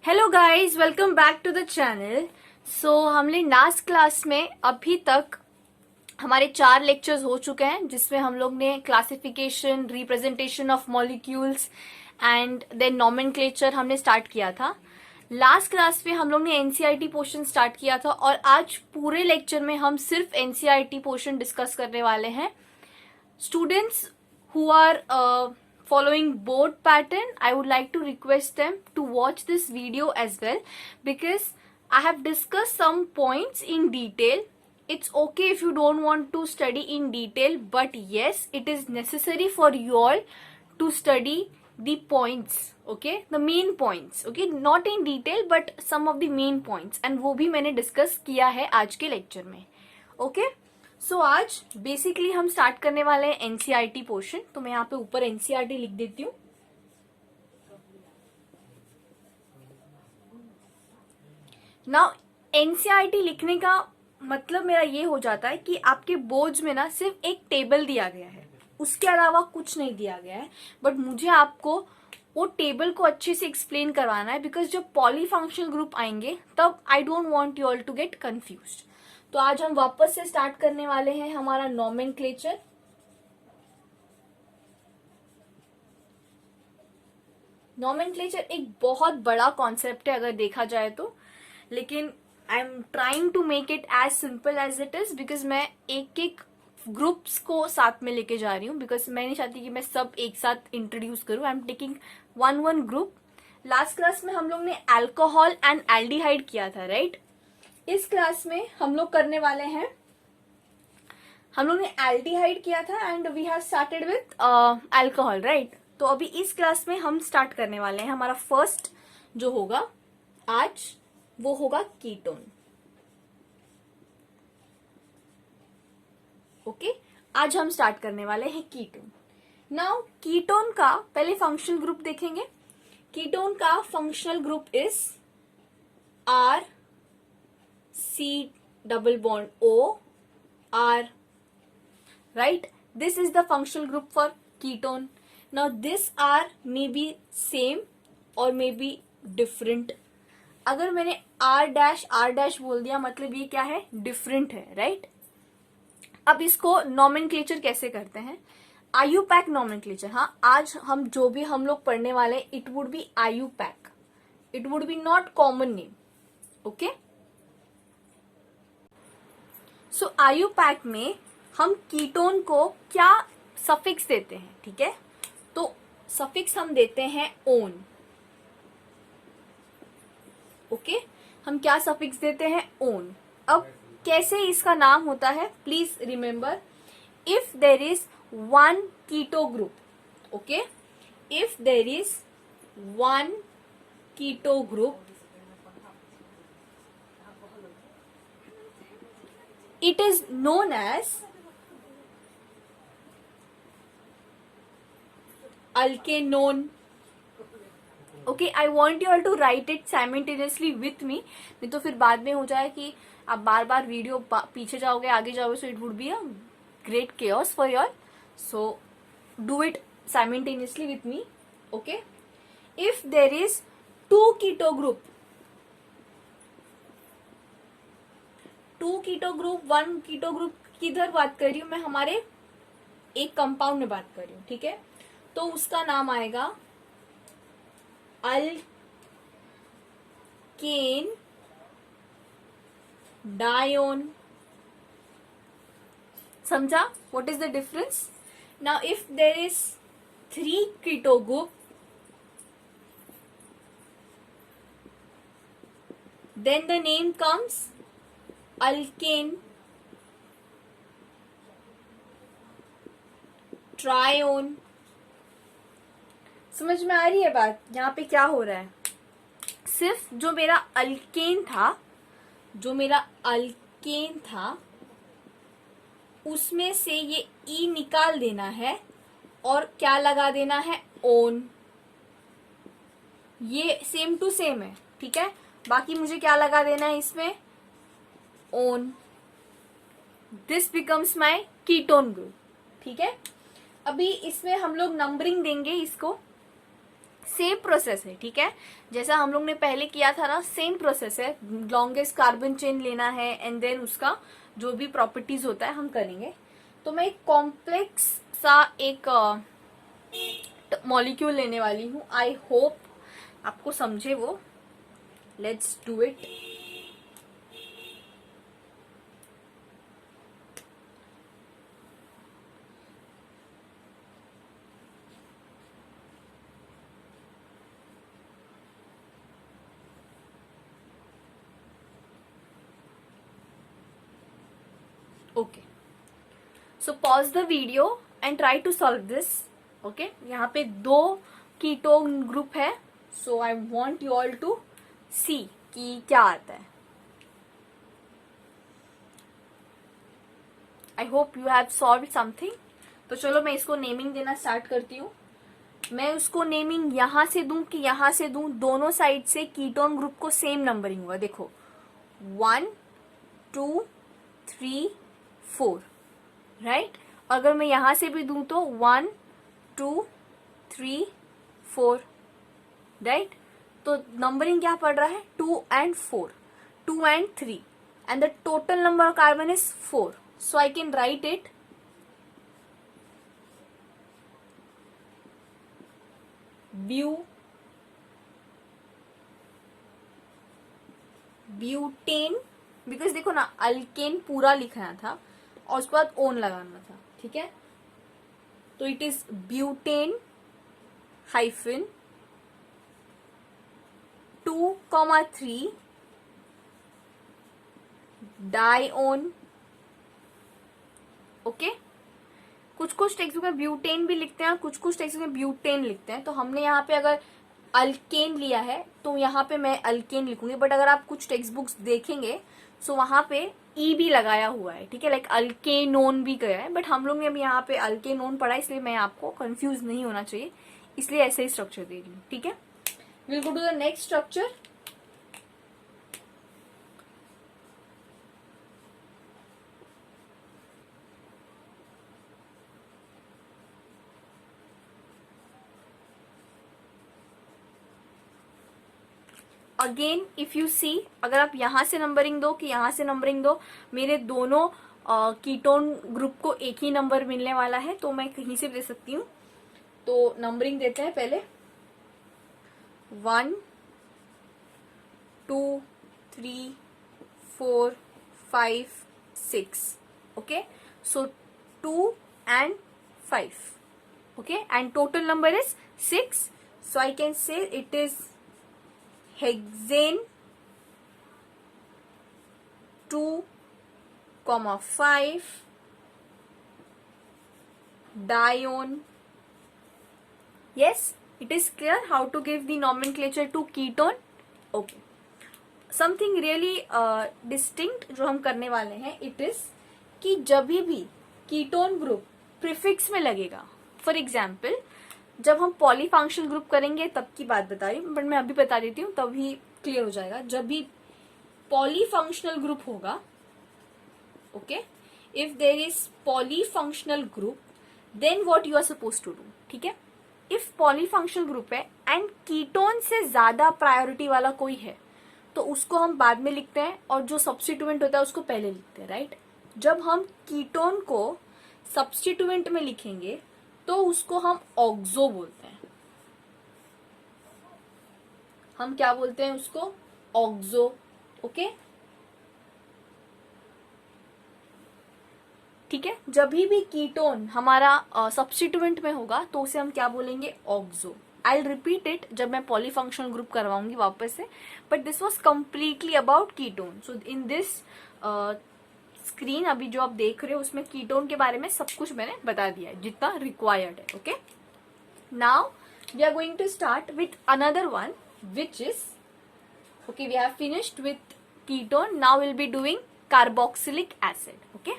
Hello guys, welcome back to the channel. हमने last class में अभी तक हमारे 4 लेक्चर्स हो चुके हैं, जिसमें हम लोग ने classification, representation of molecules and then nomenclature हमने स्टार्ट किया था। लास्ट क्लास में हम लोग ने एनसीईआरटी पोर्शन स्टार्ट किया था और आज पूरे लेक्चर में हम सिर्फ एनसीईआरटी पोर्शन डिस्कस करने वाले हैं। Students who are following board pattern, I would like to request them to watch this video as well, because I have discussed some points in detail. It's okay if you don't want to study in detail, but yes, it is necessary for you all to study the points, okay, the main points, okay, not in detail but some of the main points, and वो भी मैंने discuss किया है आज के lecture में। Okay, सो आज basically हम स्टार्ट करने वाले हैं एनसीईआरटी पोर्शन। तो मैं यहाँ पे ऊपर एनसीईआरटी लिख देती हूँ। नाउ एनसीईआरटी लिखने का मतलब मेरा ये हो जाता है कि आपके बोर्ड्स में ना सिर्फ एक टेबल दिया गया है, उसके अलावा कुछ नहीं दिया गया है, बट मुझे आपको वो टेबल को अच्छे से एक्सप्लेन करवाना है, बिकॉज जब पॉलीफंक्शनल ग्रुप आएंगे तब I don't want you all to get confused. तो आज हम वापस से स्टार्ट करने वाले हैं हमारा नॉमेनक्लेचर। नॉमेनक्लेचर एक बहुत बड़ा कॉन्सेप्ट है अगर देखा जाए तो, लेकिन I am trying to make it as simple as it is, because मैं एक एक ग्रुप्स को साथ में लेके जा रही हूँ, बिकॉज मैं नहीं चाहती कि मैं सब एक साथ इंट्रोड्यूस करूँ। I am taking one group. Last class में हम लोग ने अल्कोहल एंड एल्डिहाइड किया था, राइट? इस क्लास में हम लोग करने वाले हैं, हम लोग ने एल्डिहाइड किया था and we have started with alcohol, right? तो अभी इस क्लास में हम स्टार्ट करने वाले हैं, हमारा फर्स्ट जो होगा आज वो होगा कीटोन। ओके, आज हम स्टार्ट करने वाले हैं कीटोन। नाउ कीटोन का पहले फंक्शनल ग्रुप देखेंगे। कीटोन का functional group is R C double bond O R, right? This is the functional group for ketone. Now this R may be same or may be different. अगर मैंने R dash बोल दिया मतलब ये क्या है? डिफरेंट है, राइट? अब इसको नॉमेनक्लेचर कैसे करते हैं? IUPAC nomenclature. हाँ, आज हम जो भी हम लोग पढ़ने वाले, it would B IUPAC, it would B not common name. Okay, so IUPAC में हम कीटोन को क्या सफिक्स देते हैं, ठीक है? तो सफिक्स हम देते हैं ओन। ओके, हम क्या सफिक्स देते हैं? ओन। अब कैसे इसका नाम होता है? Please remember, if there is one keto group, okay, if there is one keto group, it is known as alkanone. Okay, I want you all to write it simultaneously with me, नहीं तो फिर बाद में हो जाए कि आप बार बार video पीछे जाओगे आगे जाओगे, so it would be a great chaos for you all. So do it simultaneously with me. Okay, if there is two keto group, one keto group किधर बात कर रही हूं मैं? हमारे एक कंपाउंड में बात कर रही हूं, ठीक है? तो उसका नाम आएगा अल्केन डायोन। समझा? What is the difference? Now if there is 3 keto group, then the name comes alkane trione. समझ में आ रही है बात? यहाँ पे क्या हो रहा है? सिर्फ जो मेरा अल्केन था उसमें से ये ई निकाल देना है और क्या लगा देना है? ओन। ये सेम टू सेम है, ठीक है? बाकी मुझे क्या लगा देना है इसमें? Own. This becomes my ketone group, ठीक है? अभी इसमें हम लोग नंबरिंग देंगे इसको सेम प्रोसेस है, ठीक है, जैसा हम लोग ने पहले किया था ना, सेम प्रोसेस है। लॉन्गेस्ट कार्बन चेन लेना है एंड देन उसका जो भी प्रॉपर्टीज होता है हम करेंगे। तो मैं एक कॉम्प्लेक्स सा एक मॉलिक्यूल लेने वाली हूँ। आई होप आपको समझे वो। Let's do it. Okay, so pause the video and try to solve this. Okay, यहाँ पे 2 कीटोन ग्रुप है, so I want you all to see कि क्या आता है। I hope you have solve something. तो चलो मैं इसको नेमिंग देना स्टार्ट करती हूँ। मैं उसको नेमिंग यहां से दूं कि यहां से दूं, दोनों साइड से कीटोन ग्रुप को सेम नंबरिंग हुआ। देखो 1 2 3 4, राइट। अगर मैं यहां से भी दूं तो 1 2 3 4, राइट। तो नंबरिंग क्या पड़ रहा है, 2 and 4, 2 and 3, and the total number of carbon is 4. So I can write it butane, because देखो ना, अल्केन पूरा लिखना था और उसके बाद ओन लगाना था, ठीक है। तो it is butane hyphen 2,3 dione. Okay, कुछ टेक्स्ट बुक में ब्यूटेन भी लिखते हैं, कुछ टेक्स्ट बुक में ब्यूटेन लिखते हैं। तो हमने यहाँ पे अगर अल्केन लिया है तो यहाँ पे मैं अल्केन लिखूंगी, बट अगर आप कुछ टेक्स्ट बुक्स देखेंगे सो वहां पे ई भी लगाया हुआ है, ठीक है, लाइक अल्केनोन भी गया है, बट हम लोग ने अभी यहाँ पे अल्केनोन पढ़ा, इसलिए मैं आपको कंफ्यूज नहीं होना चाहिए, इसलिए ऐसे ही स्ट्रक्चर दे रही हूँ, ठीक है। Will go to the next structure. Again if you see, अगर आप यहां से नंबरिंग दो कि यहां से नंबरिंग दो, मेरे दोनों कीटोन ग्रुप को एक ही नंबर मिलने वाला है, तो मैं कहीं से भी दे सकती हूँ। तो नंबरिंग देते हैं पहले 1 2 3 4 5 6, okay. So 2 and 5, okay, and total number is 6. So I can say it is hexane 2,5 dione. Yes, it is clear how to give the nomenclature to ketone. Okay, something really distinct जो हम करने वाले हैं, it is कि जब भी ketone group prefix में लगेगा, फॉर एग्जाम्पल जब हम पॉलीफंक्शनल ग्रुप करेंगे तब की बात बता रही हूँ, बट मैं अभी बता देती हूँ तभी क्लियर हो जाएगा। जब भी पॉलीफंक्शनल ग्रुप होगा, okay, if there is polyfunctional group then what you are suppose to do, ठीक है। इफ पॉलीफंक्शनल ग्रुप है एंड कीटोन से ज्यादा प्रायोरिटी वाला कोई है तो उसको हम बाद में लिखते हैं, और जो सब्स्टिट्यूएंट होता है उसको पहले लिखते हैं, राइट। जब हम कीटोन को सब्स्टिट्यूएंट में लिखेंगे तो उसको हम ऑक्सो बोलते हैं। हम क्या बोलते हैं उसको, ऑक्सो, ओके, ठीक है। जब भी कीटोन हमारा सब्स्टिट्यूएंट में होगा तो उसे हम क्या बोलेंगे, oxo. I will repeat it जब मैं पॉलीफंक्शनल ग्रुप करवाऊंगी वापस से, but this was completely about ketone. So in this screen अभी जो आप देख रहे हो उसमें कीटोन के बारे में सब कुछ मैंने बता दिया है जितना रिक्वायर्ड है, okay. Now we are going to start with another one which is, okay, we have finished with ketone. Now we'll be doing carboxylic acid, okay.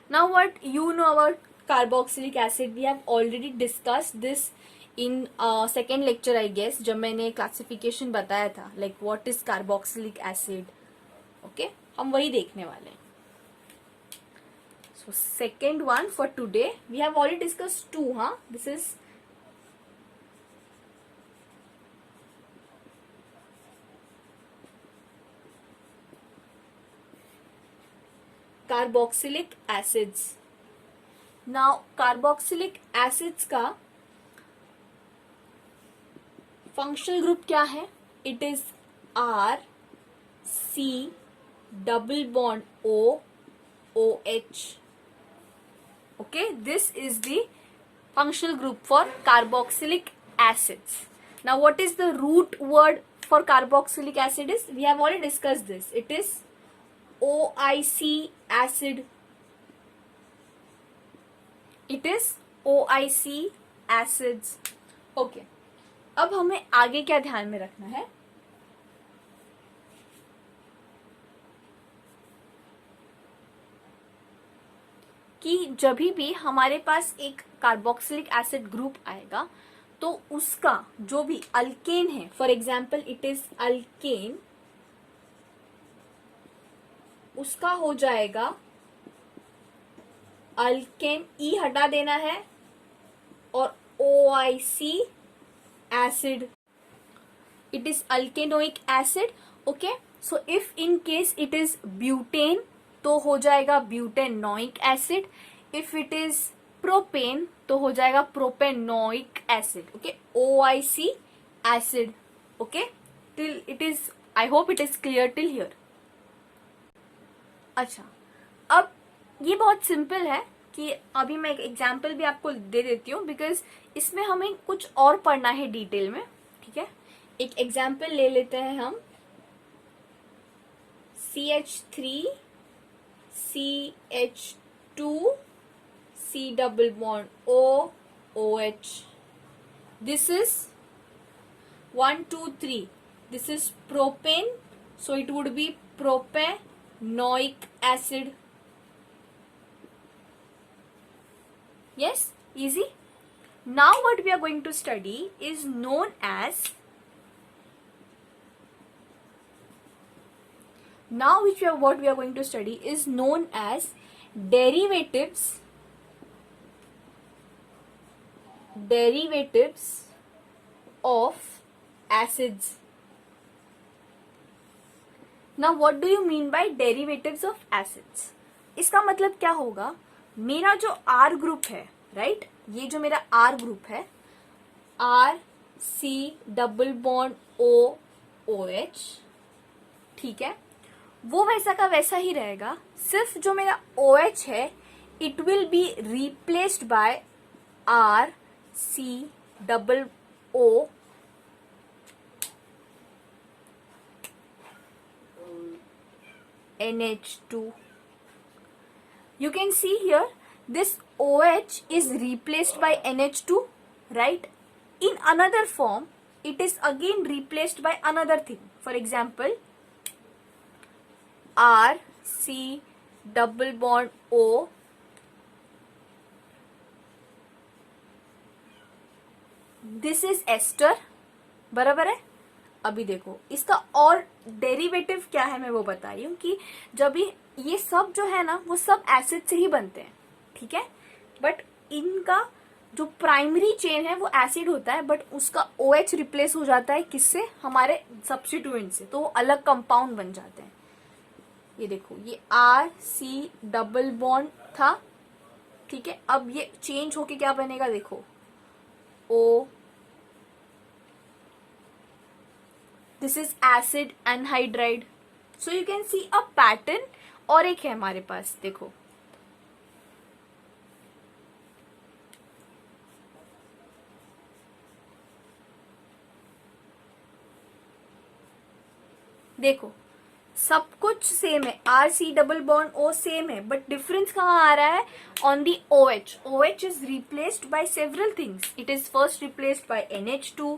Now what you know about carboxylic acid, we have already discussed this in second lecture I guess, जब मैंने classification बताया था, like what is carboxylic acid, okay, हम वही देखने वाले हैं। So second one for today, we have already discussed two, huh? This is carboxylic acids. Now carboxylic acids का functional group क्या है? It is R C double bond O OH. Okay, this is the functional group for carboxylic acids. Now what is the root word for carboxylic acid is? We have already discussed this. It is OIC acid. It is OIC acids. Okay. अब हमें आगे क्या ध्यान में रखना है? कि जब भी हमारे पास एक कार्बोक्सिलिक एसिड ग्रुप आएगा तो उसका जो भी अल्केन है, for example it is alkane, उसका हो जाएगा अल्केन, ई हटा देना है, और OIC acid, it is alkanoic acid. Okay, so if in case it is butane तो हो जाएगा butanoic acid. If it is propane तो हो जाएगा propanoic acid. Okay, OIC acid. Okay, till it is, I hope it is clear till here. अच्छा, अब ये बहुत सिंपल है कि अभी मैं एक एग्जाम्पल भी आपको दे देती हूँ, बिकॉज इसमें हमें कुछ और पढ़ना है डिटेल में. ठीक है, एक एग्जाम्पल ले लेते हैं हम. CH3 CH2 C double bond O OH. This is 1 2 3. This is propane, so it would be propanoic acid. Yes, easy. Now what we are going to study is known as, what we are going to study is known as derivatives of acids. Now what do you mean by derivatives of acids? इसका मतलब क्या होगा? मेरा जो R group है, right, ये जो मेरा R ग्रुप है, R C double bond O OH, ठीक है, वो वैसा का वैसा ही रहेगा. सिर्फ जो मेरा OH है, it will be replaced by R C double O NH2. You can see here this OH is replaced by NH2, right? In another form, it is again replaced by another thing. For example, R C double bond O this is ester. बराबर है. अभी देखो इसका और derivative क्या है, मैं वो बता रही हूँ कि जब ये सब जो है ना, वो सब एसिड से ही बनते हैं. ठीक है, बट इनका जो प्राइमरी चेन है वो एसिड होता है, बट उसका OH रिप्लेस हो जाता है किससे? हमारे सब्स्टिट्यूएंट से. तो वो अलग कंपाउंड बन जाते हैं. ये देखो, ये RC डबल बॉन्ड था. ठीक है, अब ये चेंज होके क्या बनेगा? देखो, O, this is acid anhydride. So you can see a pattern. और एक है हमारे पास, देखो, देखो सब कुछ सेम है. RC double bond O same है, बट डिफरेंस कहाँ आ रहा है? On the OH. OH is replaced by several things. It is first replaced by NH2,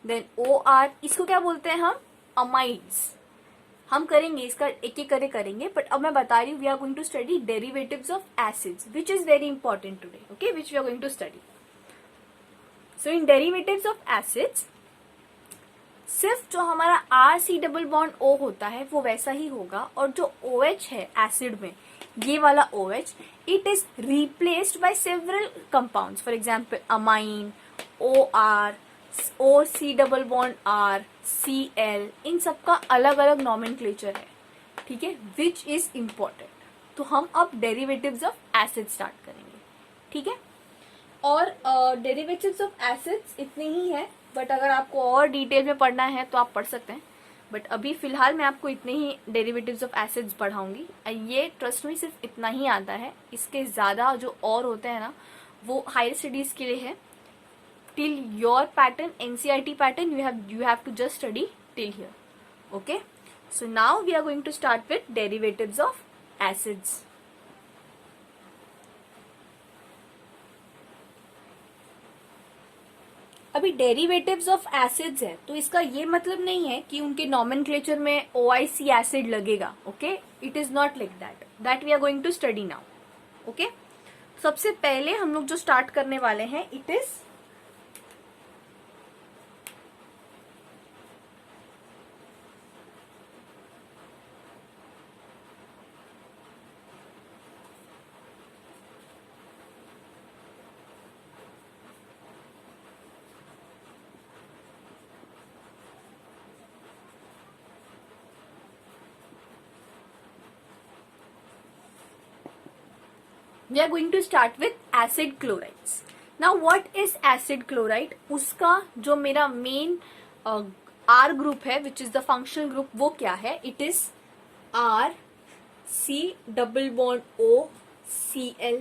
then OR. इसको क्या बोलते हैं हम? अमाइड्स. हम करेंगे इसका एक एक करे करेंगे, बट अब मैं बता रही हूँ we are going to study derivatives of acids, which is very important today. Okay, which we are going to study. So in derivatives of acids, सिर्फ जो हमारा RC डबल बॉन्ड O होता है वो वैसा ही होगा, और जो OH है एसिड में, ये वाला OH, it is replaced by several compounds, for example amine, OR, OC double bond R, Cl, इन सबका अलग अलग नॉमेनक्लेचर है, ठीक है, विच इज इम्पोर्टेंट। तो हम अब डेरिवेटिव्स ऑफ एसिड स्टार्ट करेंगे, ठीक है। और डेरिवेटिव्स ऑफ एसिड्स इतने ही है, बट अगर आपको और डिटेल में पढ़ना है तो आप पढ़ सकते हैं, बट अभी फिलहाल मैं आपको इतने ही डेरिवेटिव्स ऑफ एसिड्स पढ़ाऊंगी। ये ट्रस्ट में सिर्फ इतना ही आता है, इसके ज़्यादा जो और होते हैं ना वो हायर स्टडीज़ के लिए है। Till your pattern, NCERT pattern, you have to just study till here. Okay, so now we are going to start with derivatives of acids. अभी डेरिवेटिव्स ऑफ एसिड्स है तो इसका ये मतलब नहीं है कि उनके नॉमेनक्लेचर में OIC एसिड लगेगा, okay, it is not like that we are going to study now, okay. सबसे पहले हम लोग जो स्टार्ट करने वाले हैं, it is we are going to start with acid chlorides. Now what is acid chloride? उसका जो मेरा मेन R ग्रुप है, which is the functional group, वो क्या है? It is RC double bond OCl,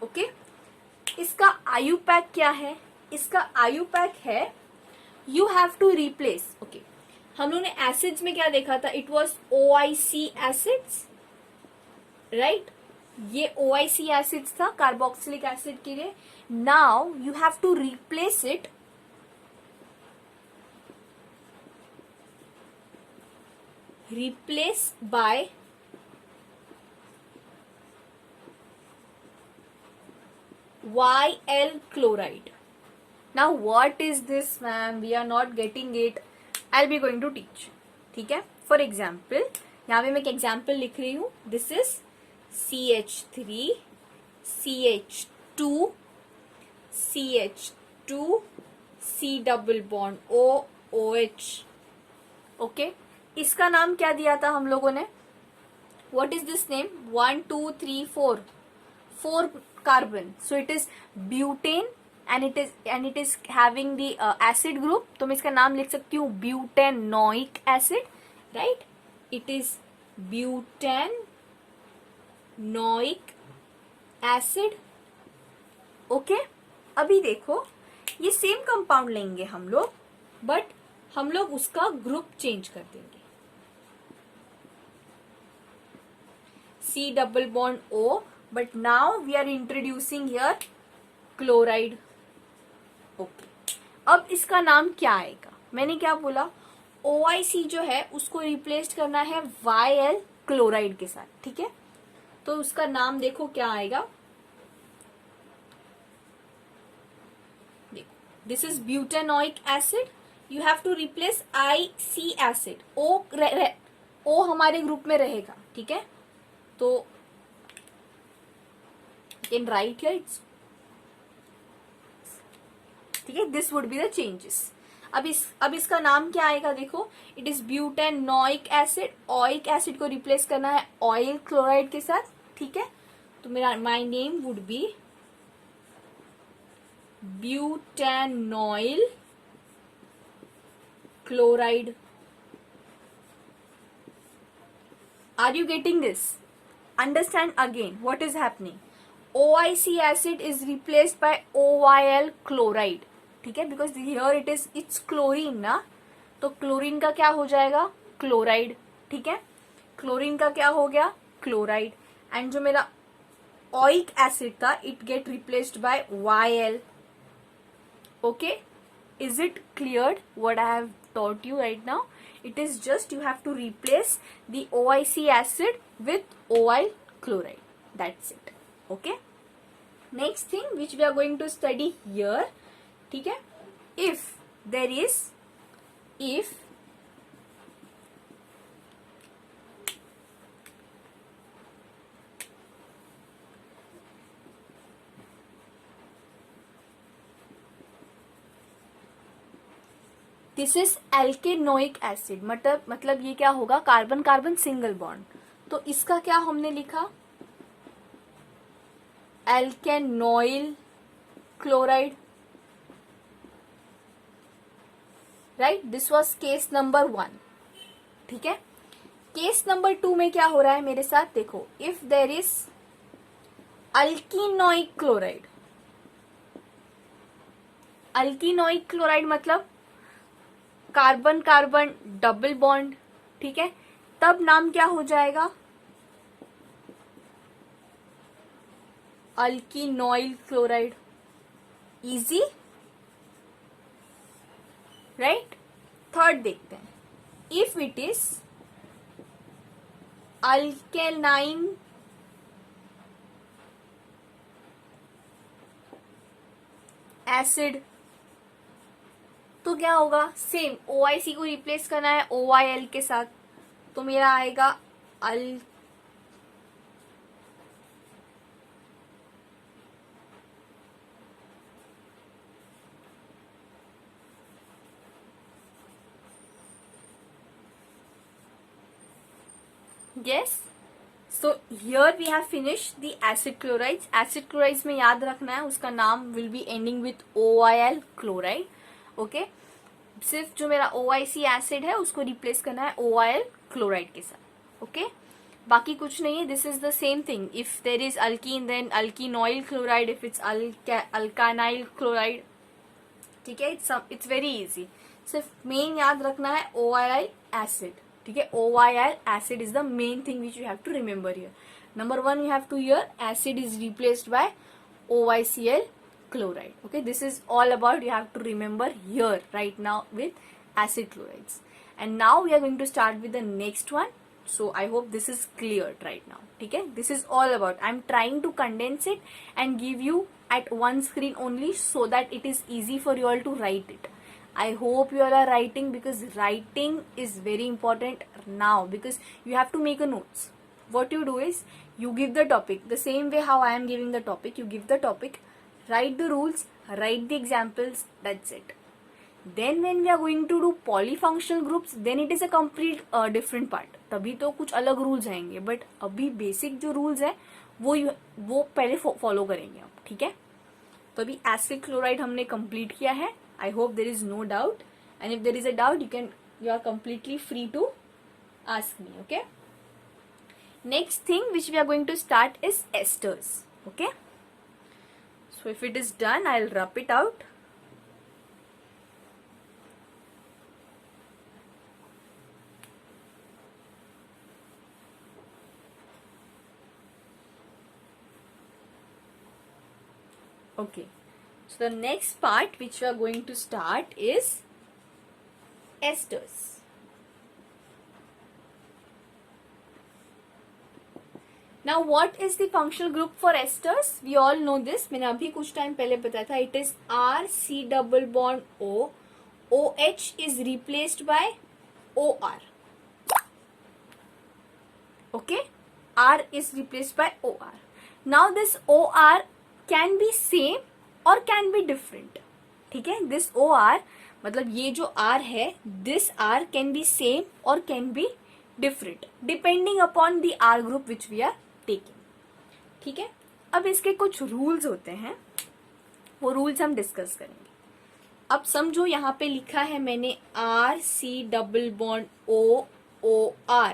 okay. इसका IUPAC क्या है? इसका IUPAC है you have to replace, okay. हम लोगों ने एसिड्स में क्या देखा था? It was OIC acids, right. ये OIC एसिड्स था कार्बोक्सिलिक एसिड के लिए। Now you have to replace it by YL chloride. Now what is this, ma'am? We are not getting it. I'll be going to teach, ठीक है। For example यहाँ पे मैं एक एग्जाम्पल लिख रही हूँ। This is CH3, CH2, CH2, C double bond O, OH, okay. इसका नाम क्या दिया था हम लोगों ने? What is this name? 1 2 3 4 carbon, so it is butane and it is having the acid group, तो मैं इसका नाम लिख सकती हूँ butanoic acid, right? It is butanoic acid, okay. अभी देखो ये सेम कंपाउंड लेंगे हम लोग, बट हम लोग उसका ग्रुप चेंज कर देंगे। C double bond O, but now we are introducing here chloride, okay. अब इसका नाम क्या आएगा? मैंने क्या बोला? OIC जो है उसको रिप्लेस करना है YL क्लोराइड के साथ, ठीक है। तो उसका नाम देखो क्या आएगा, देखो, this is butanoic acid, you have to replace IC acid. O हमारे ग्रुप में रहेगा, ठीक है। तो कैन राइट हियर इट्स, ठीक है, this would be the changes. अब इसका नाम क्या आएगा? देखो, it is butanoic acid, oic acid को रिप्लेस करना है ऑयल क्लोराइड के साथ, ठीक है। तो मेरा my name would be butanoyl chloride. Are you getting this? Understand again what is happening. OIC acid is replaced by OYL chloride, ठीक है, बिकॉज हियर इट्स क्लोरीन ना, तो क्लोरीन का क्या हो जाएगा? क्लोराइड, ठीक है। क्लोरीन का क्या हो गया? क्लोराइड। एंड जो मेरा ओइक एसिड था, it get replaced by YL, okay. Is it clear what I have taught you right now? It is just you have to replace the OIC acid with OYL chloride. That's it. Okay. Next thing which we are going to study here, ठीक है, if there is if this is alkanoic acid, मतलब ये क्या होगा, carbon carbon single bond. तो इसका क्या हमने लिखा, alkanoyl chloride, right. This was case number 1, ठीक है। केस नंबर 2 में क्या हो रहा है मेरे साथ, देखो, if there is alkenoic chloride, alkenoic chloride मतलब कार्बन कार्बन डबल बॉन्ड, ठीक है, तब नाम क्या हो जाएगा, alkenoyl chloride. Easy, right. Third देखते हैं, if it is alkyne acid, तो क्या होगा, सेम OIC को रिप्लेस करना है OIL के साथ, तो मेरा आएगा अल yes, so here we have finished the acid chlorides. Acid chlorides में याद रखना है उसका नाम will be ending with OIL chloride, okay। सिर्फ जो मेरा OIC एसिड है उसको रिप्लेस करना है OIL क्लोराइड के साथ, ओके। बाकी कुछ नहीं है, this is the same thing, if there is alkene then alkenoyl chloride, if it's alkanoyl chloride, ठीक है। इट्स वेरी इजी, सिर्फ मेन याद रखना है OIL एसिड, ठीक है। OIL acid is the main thing which you have to remember here. Number 1 you have to hear acid is replaced by OICl chloride. Okay, this is all about, you have to remember here right now with acid chlorides. And now we are going to start with the next one. So I hope this is cleared right now. Okay, this is all about, I'm trying to condense it and give you at one screen only so that it is easy for you all to write it. I hope you all are writing, because writing is very important now, because you have to make a notes. What you do is, you give the topic the same way how I am giving the topic, you give the topic, write the rules, write the examples, that's it. Then when we are going to do polyfunctional groups, then it is a complete different part. तभी तो कुछ अलग rules आएंगे, but अभी basic जो rules है वो पहले follow करेंगे आप, ठीक है। तो अभी एसिड क्लोराइड हमने complete किया है, I hope there is no doubt, and if there is a doubt you are completely free to ask me, okay। Next thing which we are going to start is esters, okay। So if it is done, I'll rub it out. Okay, so the next part which we are going to start is esters. Now what is the functional group for esters? We all know this, मैंने अभी कुछ time पहले बताया था, it is RC double bond O, OH is replaced by OR, okay, R is replaced by OR. Now this OR can be same or can be different, ठीक है। This OR मतलब ये जो R है, this R can be same or can be different depending upon the R group which we are taking, ठीक है। अब इसके कुछ रूल्स होते हैं, वो रूल्स हम डिस्कस करेंगे। अब समझो यहाँ पे लिखा है मैंने RC डबल बॉन्ड OOR,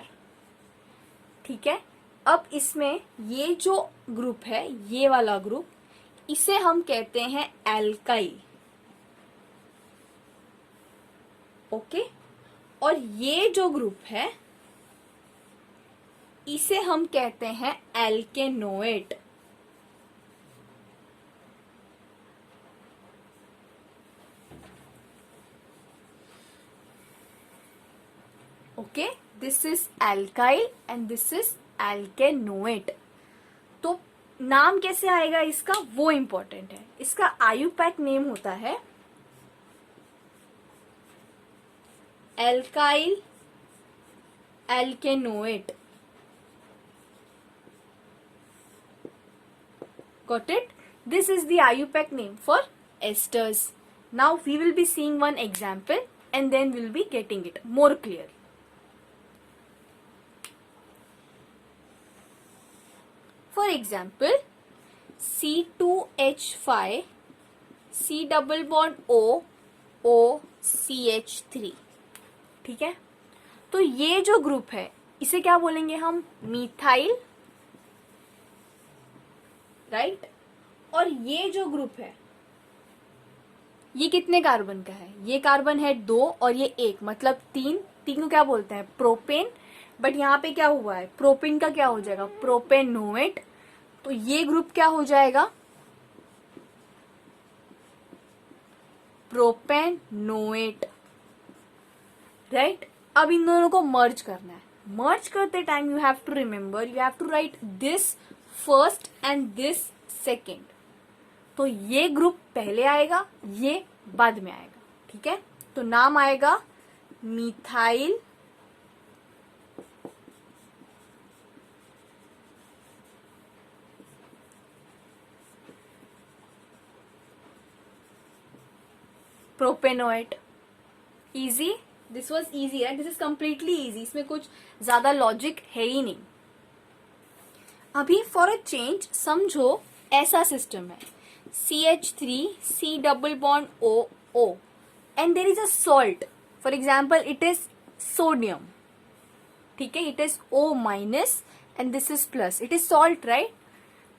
ठीक है। अब इसमें ये जो ग्रुप है, ये वाला ग्रुप, इसे हम कहते हैं एल्काइल, ओके। और ये जो ग्रुप है इसे हम कहते हैं alkanoate, okay. This is alkyl and this is alkanoate. तो नाम कैसे आएगा इसका, वो इंपॉर्टेंट है। इसका आयुपैक नेम होता है alkyl alkanoate. Got it? This is the IUPAC name for esters. Now we will be seeing one example and then we'll be getting it more clear. For example, C2H5 C double bond O O CH3. ठीक है, तो ये जो group है इसे क्या बोलेंगे हम? Methyl, right? और ये जो ग्रुप है ये कितने कार्बन का है? ये कार्बन है 2 और ये 1, मतलब 3 को क्या बोलते हैं? प्रोपेन. बट यहाँ पे क्या हुआ है? प्रोपेन का क्या हो जाएगा? प्रोपेनोएट. तो ये ग्रुप क्या हो जाएगा? Propanoate, right? अब इन दोनों को मर्ज करना है. मर्ज करते time you have to remember, you have to write this first and this second. तो ये ग्रुप पहले आएगा, ये बाद में आएगा. ठीक है, तो नाम आएगा methyl propanoate. Easy, this was easy, right? This is completely easy. इसमें कुछ ज्यादा लॉजिक है ही नहीं. अभी फॉर अ चेंज समझो ऐसा सिस्टम है, CH3 C double bond O O and there is a salt. For example, it is sodium. ठीक है, it is O minus and this is plus. It is salt, right?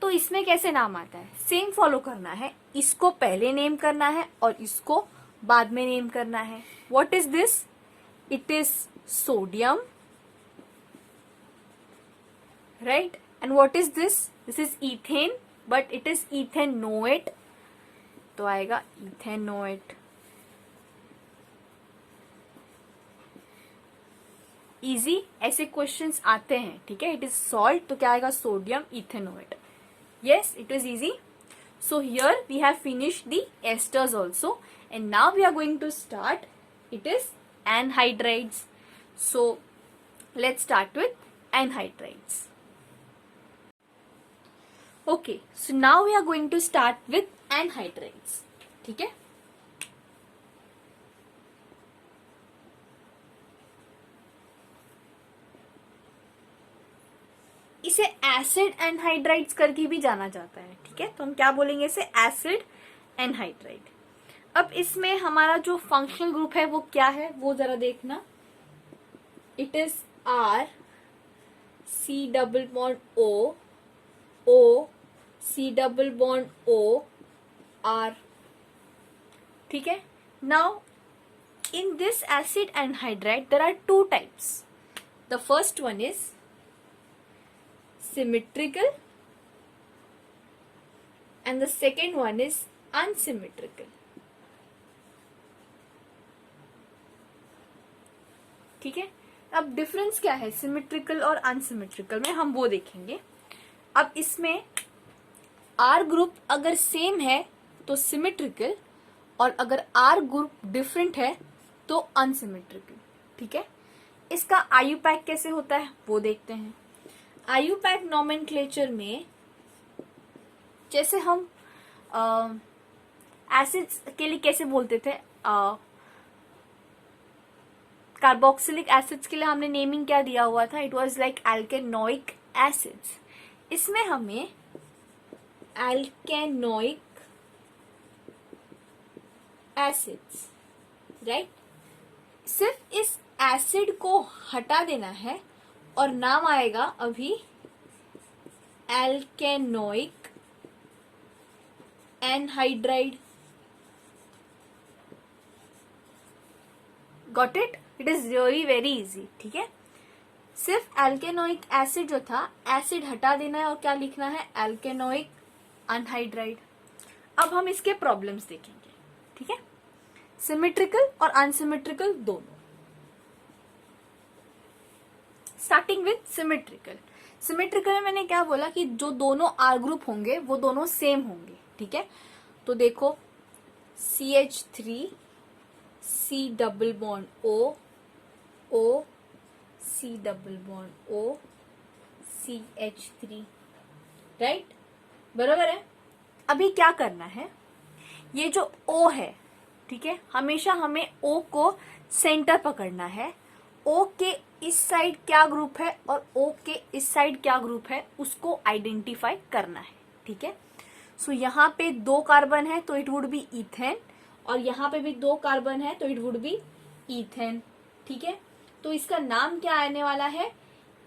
तो इसमें कैसे नाम आता है? सेम फॉलो करना है. इसको पहले नेम करना है और इसको बाद में नेम करना है. What is this? It is sodium, right? And what is this? This is ethane, but it is ethanoate. तो आएगा ethanoate. इजी ऐसे क्वेश्चंस आते हैं. ठीक है, इट इज सॉल्ट, तो क्या आएगा? Sodium ethanoate. Yes, it is easy. So here we have finished the esters also and now we are going to start. It is anhydrides. So let's start with anhydrides. Okay, so now we are going to start with anhydrides. ठीक है, इसे acid anhydrides करके भी जाना जाता है. ठीक है, तो हम क्या बोलेंगे इसे? Acid anhydride. अब इसमें हमारा जो फंक्शनल ग्रुप है वो क्या है वो जरा देखना. It is R C double bond O O C double bond O R. ठीक है, now in this acid anhydride there are two types. The first one is symmetrical and the second one is unsymmetrical. ठीक है, अब difference क्या है symmetrical और unsymmetrical में, हम वो देखेंगे. अब इसमें R ग्रुप अगर सेम है तो सिमेट्रिकल और अगर R ग्रुप डिफरेंट है तो अनसिमेट्रिकल. ठीक है, इसका IUPAC कैसे होता है वो देखते हैं. IUPAC नॉमेनक्लेचर में जैसे हम एसिड्स के लिए कैसे बोलते थे, कार्बोक्सिलिक एसिड्स के लिए हमने नेमिंग क्या दिया हुआ था? It was like alkanoic acids. इसमें हमें एल्केनोइक एसिड्स, राइट? सिर्फ इस एसिड को हटा देना है और नाम आएगा अभी alkanoic anhydride. Got it? It is really very easy. ठीक है, सिर्फ एल्केनोइक एसिड जो था, एसिड हटा देना है और क्या लिखना है? एल्केनोइक अनहाइड्राइड. अब हम इसके प्रॉब्लम्स देखेंगे. ठीक है, सिमेट्रिकल और अनसिमेट्रिकल दोनों. Starting with symmetrical. सिमेट्रिकल में मैंने क्या बोला कि जो दोनों R ग्रुप होंगे वो दोनों सेम होंगे. ठीक है, तो देखो CH3 C double bond O O C double bond O CH3, right, बराबर है। अभी क्या करना है, ये जो O है, ठीक है, हमेशा हमें O को सेंटर पकड़ना है। O के इस साइड क्या ग्रुप है और O के इस साइड क्या ग्रुप है उसको आइडेंटिफाई करना है, ठीक है। सो यहाँ पे 2 कार्बन है तो इट वुड बी इथेन, और यहाँ पे भी 2 कार्बन है तो इट वुड बी इथेन, ठीक है। तो इसका नाम क्या आने वाला है,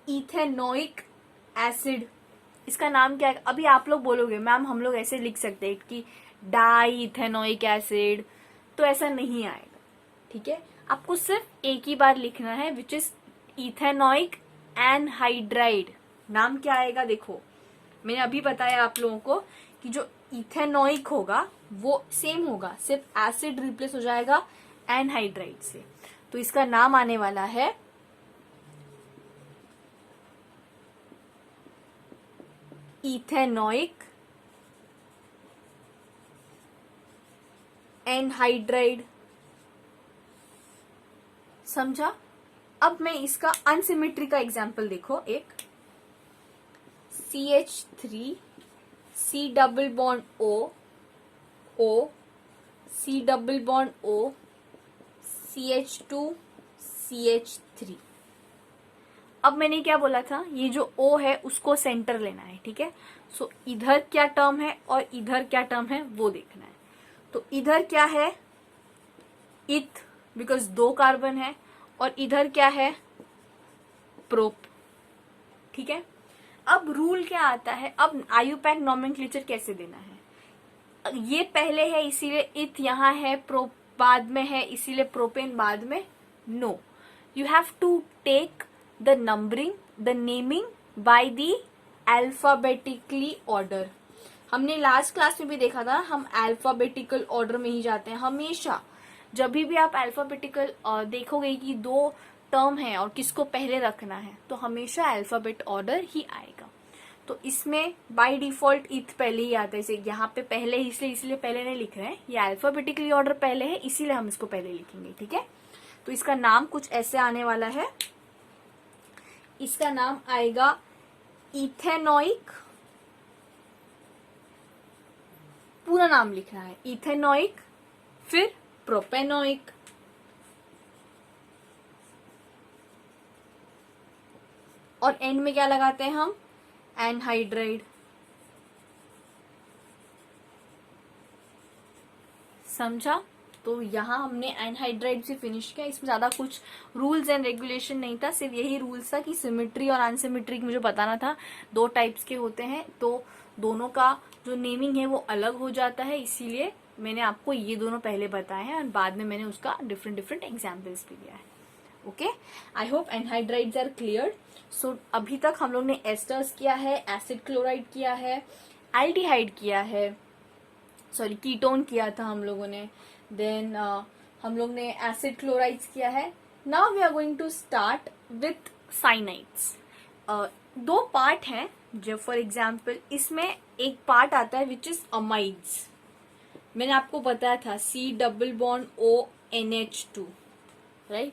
इथेनोइक एसिड। इसका नाम क्या है, अभी आप लोग बोलोगे मैम हम लोग ऐसे लिख सकते हैं कि डाई इथेनोइक एसिड, तो ऐसा नहीं आएगा, ठीक है। आपको सिर्फ एक ही बार लिखना है विच इज इथेनोइक एनहाइड्राइड। नाम क्या आएगा, देखो मैंने अभी बताया आप लोगों को कि जो इथेनोइक होगा वो सेम होगा, सिर्फ एसिड रिप्लेस हो जाएगा एनहाइड्राइड से। तो इसका नाम आने वाला है इथेनोइक एनहाइड्राइड, समझा। अब मैं इसका अनसिमेट्री का एग्जांपल देखो, एक CH3 C double bond O C double bond O CH2 CH3। अब मैंने क्या बोला था, ये जो O है उसको सेंटर लेना है, ठीक है। सो इधर क्या टर्म है और इधर क्या टर्म है वो देखना है। तो इधर क्या है, इथ, बिकॉज 2 कार्बन है, और इधर क्या है, प्रोप, ठीक है। अब रूल क्या आता है, अब आयुपैक नॉमेनक्लेचर कैसे देना है, ये पहले है इसीलिए इथ यहाँ है, प्रोप बाद में है इसीलिए प्रोपेन बाद में। No, you have to take the numbering, the naming by the alphabetically order. हमने लास्ट क्लास में भी देखा था, हम अल्फाबेटिकल ऑर्डर में ही जाते हैं हमेशा। जब भी आप अल्फाबेटिकल देखोगे कि 2 टर्म है और किसको पहले रखना है, तो हमेशा अल्फाबेट ऑर्डर ही आएगा। तो इसमें बाय डिफॉल्ट इथ पहले ही आता है, जैसे यहाँ पे पहले इसलिए पहले नहीं लिख रहे हैं, ये अल्फाबेटिकली ऑर्डर पहले है इसीलिए हम इसको पहले लिखेंगे, ठीक है। तो इसका नाम कुछ ऐसे आने वाला है, इसका नाम आएगा इथेनोइक, पूरा नाम लिखना है इथेनोइक, फिर प्रोपेनोइक, और एंड में क्या लगाते हैं हम, एनहाइड्राइड, समझा। तो यहाँ हमने एनहाइड्राइड से फिनिश किया। इसमें ज्यादा कुछ रूल्स एंड रेगुलेशन नहीं था, सिर्फ यही रूल्स था कि सिमेट्री और अनसिमेट्री मुझे बताना था, 2 टाइप्स के होते हैं, तो दोनों का जो नेमिंग है वो अलग हो जाता है, इसीलिए मैंने आपको ये दोनों पहले बताए हैं और बाद में मैंने उसका डिफरेंट एग्जाम्पल्स भी दिया है। Okay, I hope anhydrides are clear. So अभी तक हम लोग ने एस्टर्स किया है, एसिड क्लोराइड किया है, एल्डिहाइड किया है, सॉरी कीटोन किया था हम लोगों ने, देन हम लोग ने एसिड क्लोराइड्स किया है। Now we are going to start with cyanides. 2 part हैं, जब फॉर एग्जाम्पल इसमें एक पार्ट आता है विच इज अमाइड्स। मैंने आपको बताया था C double bond ONH2, right,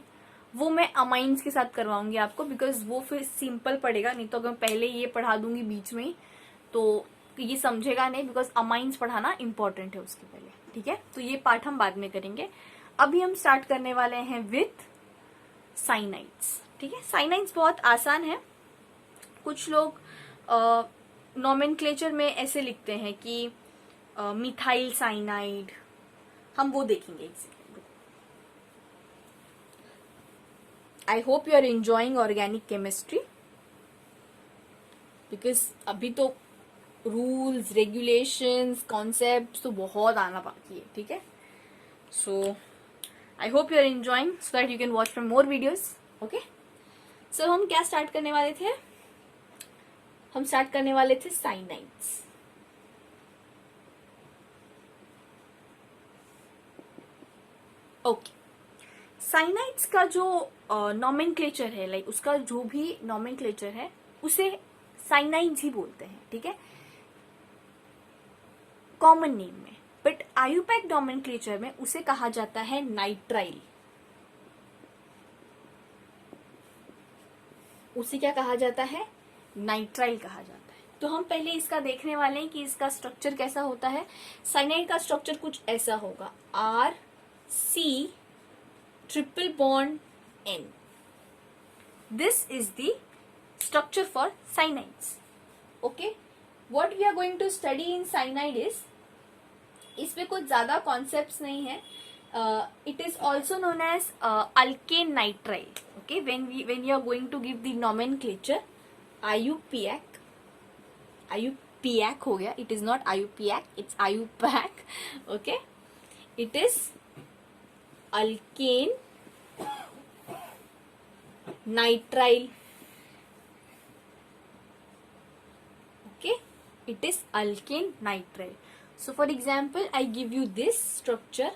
वो मैं अमाइंस के साथ करवाऊंगी आपको, बिकॉज वो फिर सिंपल पड़ेगा, नहीं तो अगर पहले ये पढ़ा दूंगी बीच में तो ये समझेगा नहीं, बिकॉज अमाइंस पढ़ाना इंपॉर्टेंट है उसके पहले, ठीक है। तो ये पार्ट हम बाद में करेंगे। अभी हम स्टार्ट करने वाले हैं विथ साइनाइड्स, ठीक है। साइनाइड्स बहुत आसान है, कुछ लोग नॉमेनक्लेचर में ऐसे लिखते हैं कि मिथाइल साइनाइड, हम वो देखेंगे। I hope you are enjoying organic chemistry, because अभी तो रूल्स, रेगुलेशंस, कॉन्सेप्ट्स तो बहुत आना बाकी है, ठीक है। So I hope you are enjoying, so that you can watch for more videos. Okay, so हम क्या स्टार्ट करने वाले थे, हम स्टार्ट करने वाले थे साइनाइड्स। ओके, साइनाइड्स का जो नॉमेनक्लेचर है, लाइक उसका जो भी नॉमेनक्लेचर है उसे साइनाइड्स ही बोलते हैं, ठीक है, कॉमन नेम में। बट आयुपैक नॉमेनक्लेचर में उसे कहा जाता है नाइट्राइल, उसे क्या कहा जाता है, नाइट्राइल कहा जाता है। तो हम पहले इसका देखने वाले हैं कि इसका स्ट्रक्चर कैसा होता है। साइनाइड का स्ट्रक्चर कुछ ऐसा होगा, R C triple bond N. This is the structure for cyanides. Okay, what we are going to study in cyanide is, इसमें कुछ ज्यादा कॉन्सेप्ट्स नहीं है. It is also known as alkane nitrile. Okay, when you are going to give the nomenclature, IUPAC हो गया. It is not IUPAC, it's IUPAC. Okay, it is alkane nitrile. Okay, it is alkane nitrile. So for example, I give you this structure,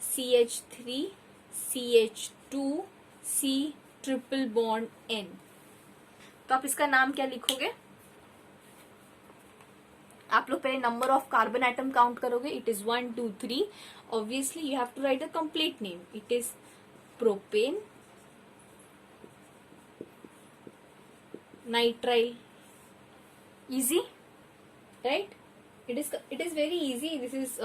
CH3 CH2 C triple bond N. तो आप इसका नाम क्या लिखोगे? आप लोग पहले number of carbon atom count करोगे. It is 1 2 3. Obviously you have to write a complete name. It is propane nitrile. Easy, right? It is very easy. This is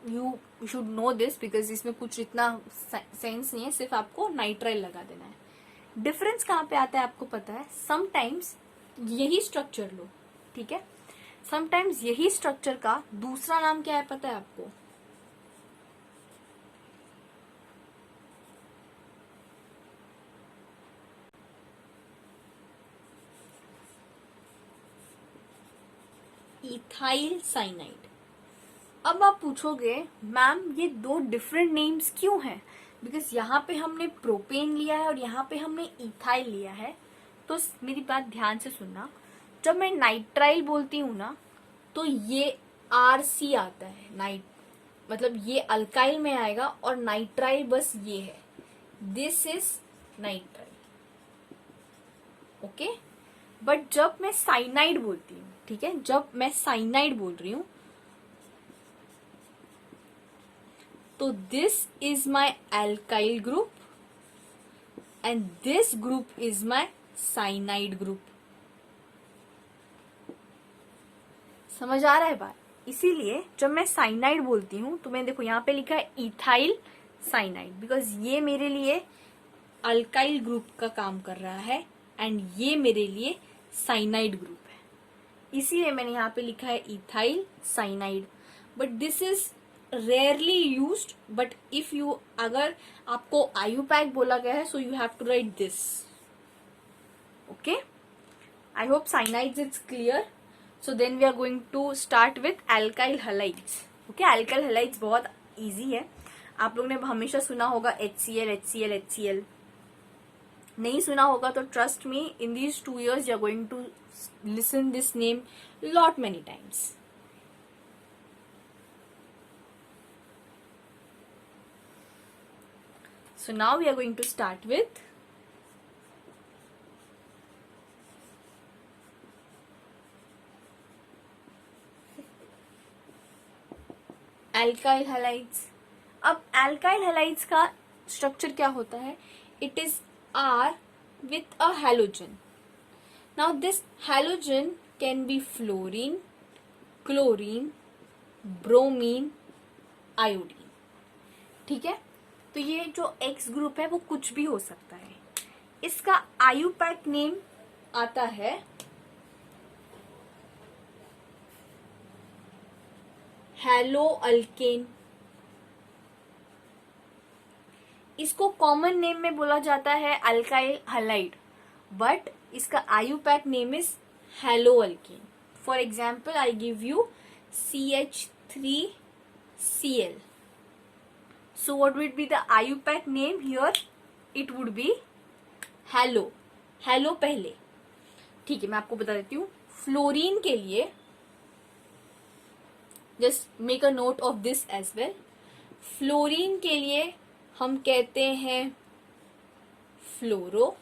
you should know this because इसमें कुछ इतना sense नहीं है, सिर्फ आपको nitrile लगा देना है. डिफरेंस कहाँ पे आता है आपको पता है? समटाइम्स यही स्ट्रक्चर लो, ठीक है, समटाइम्स यही स्ट्रक्चर का दूसरा नाम क्या है पता है आपको? Ethyl cyanide. अब आप पूछोगे मैम ये दो डिफरेंट नेम्स क्यों हैं? बिकॉज यहाँ पे हमने प्रोपेन लिया है और यहाँ पे हमने इथाइल लिया है. तो मेरी बात ध्यान से सुनना, जब मैं नाइट्राइल बोलती हूँ ना तो ये RC आता है. नाइट मतलब ये अल्काइल में आएगा और नाइट्राइल बस ये है. This is nitrile. Okay, but जब मैं साइनाइड बोलती हूँ, ठीक है, जब मैं साइनाइड बोल रही हूं तो this is my alkyl group and this group is my cyanide group. समझ आ रहा है बात? इसीलिए जब मैं साइनाइड बोलती हूं तो मैं देखो यहां पे लिखा है इथाइल साइनाइड, बिकॉज ये मेरे लिए अल्काइल ग्रुप का काम कर रहा है एंड ये मेरे लिए साइनाइड ग्रुप है. इसीलिए मैंने यहाँ पे लिखा है ethyl cyanide. But this is rarely used. But if you, अगर आपको IUPAC बोला गया है so you have to write this. Okay, I hope cyanides is clear. So then we are going to start with alkyl halides. Okay, alkyl halides बहुत easy है. आप लोग ने हमेशा सुना होगा HCl HCl HCl. नहीं सुना होगा तो trust me, in these 2 years you are going to listen this name lot many times. So now we are going to start with alkyl halides. अब alkyl halides का स्ट्रक्चर क्या होता है? It is R with a halogen. Now this halogen can be fluorine, chlorine, bromine, iodine. ठीक है, तो ये जो X ग्रुप है वो कुछ भी हो सकता है. इसका IUPAC नेम आता है हैलो अल्केन. इसको कॉमन नेम में बोला जाता है अल्काइल हैलाइड, बट इसका IUPAC name is halo alkane. For example I give you CH3Cl. So what would be the IUPAC name here? It would be hello. Hello पहले, ठीक है, मैं आपको बता देती हूँ. फ्लोरीन के लिए just make a note of this as well. Fluorine के लिए हम कहते हैं फ्लोरो.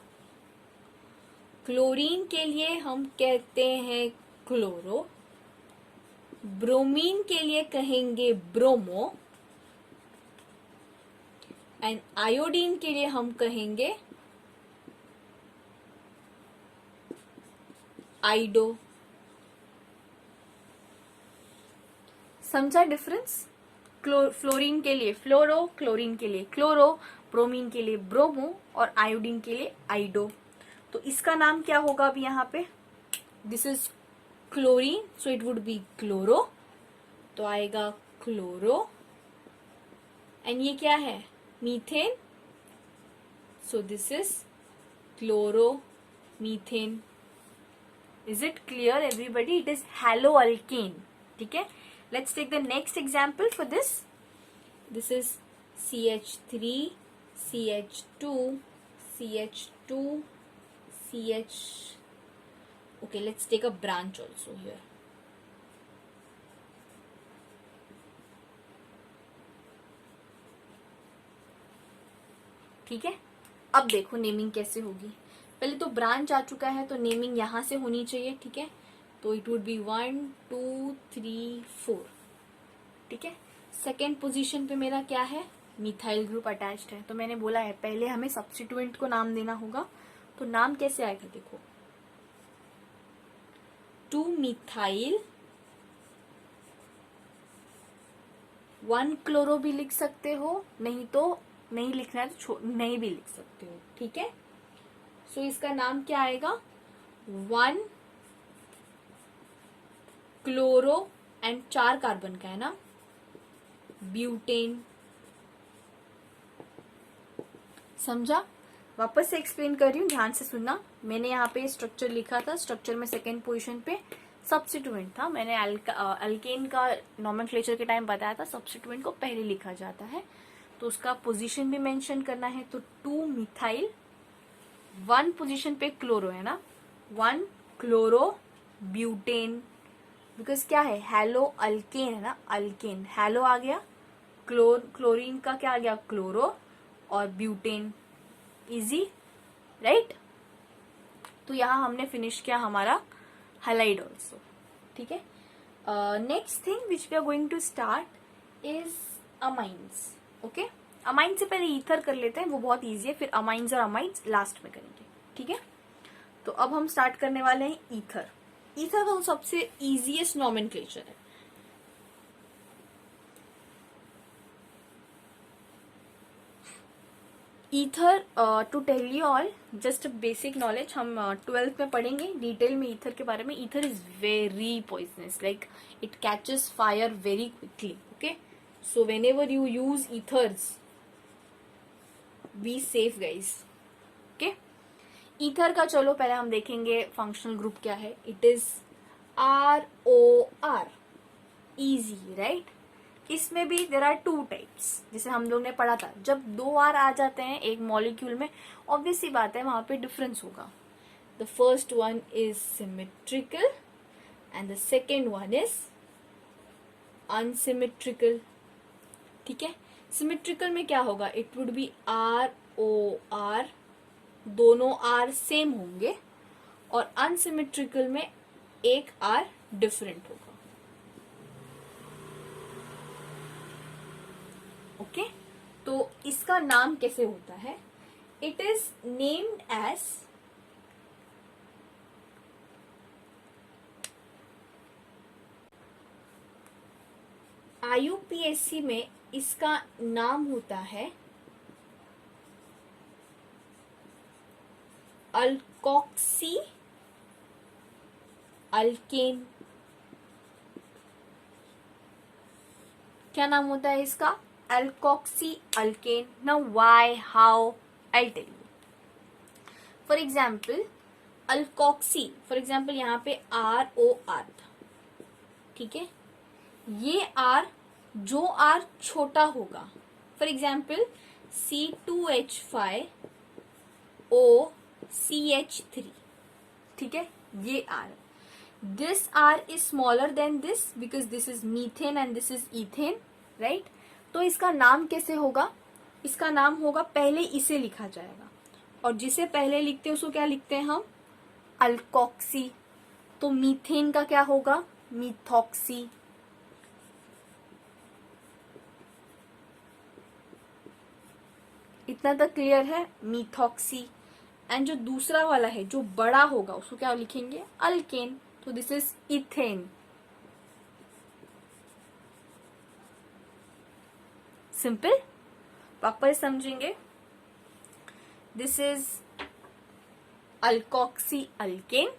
क्लोरीन के लिए हम कहते हैं क्लोरो. ब्रोमीन के लिए कहेंगे ब्रोमो. एंड आयोडीन के लिए हम कहेंगे आइडो। समझा डिफरेंस? फ्लोरीन के लिए फ्लोरो, क्लोरीन के लिए क्लोरो, ब्रोमीन के लिए ब्रोमो और आयोडीन के लिए आइडो। तो इसका नाम क्या होगा अभी यहाँ पे? This is chlorine, so it would be chloro, तो आएगा क्लोरो। एंड ये क्या है? Methane, so this is chloro methane. Is it clear everybody? It is halo alkane. ठीक है, let's take the next example for this. This is CH3, CH2, CH2, CH. Okay, let's take a branch also here. ठीक है, अब देखो naming कैसे होगी। पहले तो ब्रांच आ चुका है तो नेमिंग यहां से होनी चाहिए। ठीक है, तो इट वुड बी 1 2 3 4। ठीक है, सेकेंड पोजीशन पे मेरा क्या है? मिथाइल ग्रुप अटैच्ड है। तो मैंने बोला है पहले हमें सब्स्टिट्यूएंट को नाम देना होगा। तो नाम कैसे आएगा? देखो, 2 मिथाइल 1 क्लोरो भी लिख सकते हो, नहीं तो नहीं लिखना है तो नहीं भी लिख सकते हो। ठीक है, सो इसका नाम क्या आएगा? 1 क्लोरो एंड 4 कार्बन का है ना, ब्यूटेन। समझा? वापस से एक्सप्लेन कर रही हूँ, ध्यान से सुनना। मैंने यहाँ पे स्ट्रक्चर लिखा था, स्ट्रक्चर में सेकेंड पोजीशन पे सब्स्टिट्यूएंट था। मैंने अल्केन का नॉमेनक्लेचर के टाइम बताया था सब्स्टिट्यूएंट को पहले लिखा जाता है, तो उसका पोजीशन भी मेंशन करना है। तो 2 मिथाइल 1 पोजीशन पे क्लोरो है ना, 1 क्लोरो ब्यूटेन, बिकॉज क्या है? हैलो अल्केन है ना, अल्केन हैलो आ गया, क्लोरीन का क्या आ गया? क्लोरो, और ब्यूटेन। Easy, right? तो यहां हमने फिनिश किया हमारा हैलाइड ऑल्सो। ठीक है, next thing which we are going to start is amines. Okay, amine से पहले ईथर कर लेते हैं, वो बहुत इजी है, फिर अमाइंस और अमाइंस लास्ट में करेंगे। ठीक है, तो अब हम स्टार्ट करने वाले हैं ईथर। ईथर का सबसे इजीएस्ट नॉमेनक्लेचर है। Ether, to tell you all just basic knowledge, हम 12th में पढ़ेंगे डिटेल में ईथर के बारे में। Ether is very poisonous, like it catches fire very quickly. Okay, so when ever you use ethers, be safe guys. Okay, ether का चलो पहले हम देखेंगे फंक्शनल ग्रुप क्या है। It is ROR, easy, right? इसमें भी देर आर 2 टाइप्स, जिसे हम लोग ने पढ़ा था। जब 2 R आ जाते हैं एक मॉलिक्यूल में, ऑब्वियस सी बात है वहां पे डिफरेंस होगा। The first one is symmetrical and the second one is unsymmetrical. ठीक है, सिमेट्रिकल में क्या होगा? इट वुड बी ROR, दोनों R सेम होंगे, और अनसिमेट्रिकल में एक R डिफरेंट होगा। ओके, तो इसका नाम कैसे होता है? It is named as IUPAC में इसका नाम होता है अल्कोक्सी अल्केन। क्या नाम होता है इसका? Alkoxy alkane. Now why, how, I tell you. For example alkoxy, for example यहाँ पे ROR था। ठीक है, ये R, जो R छोटा होगा, फॉर एग्जाम्पल C2H5OCH3, ठीक है, ये R, this R is smaller than this because this is methane and this is ethane, right? तो इसका नाम कैसे होगा? इसका नाम होगा, पहले इसे लिखा जाएगा, और जिसे पहले लिखते हैं उसको क्या लिखते हैं हम? अल्कोक्सी। तो मीथेन का क्या होगा? मिथॉक्सी। इतना तक क्लियर है? मिथॉक्सी। एंड जो दूसरा वाला है जो बड़ा होगा उसको क्या लिखेंगे, अल्केन. तो this is ethane. Simple, proper समझेंगे. This is alkoxy alkane.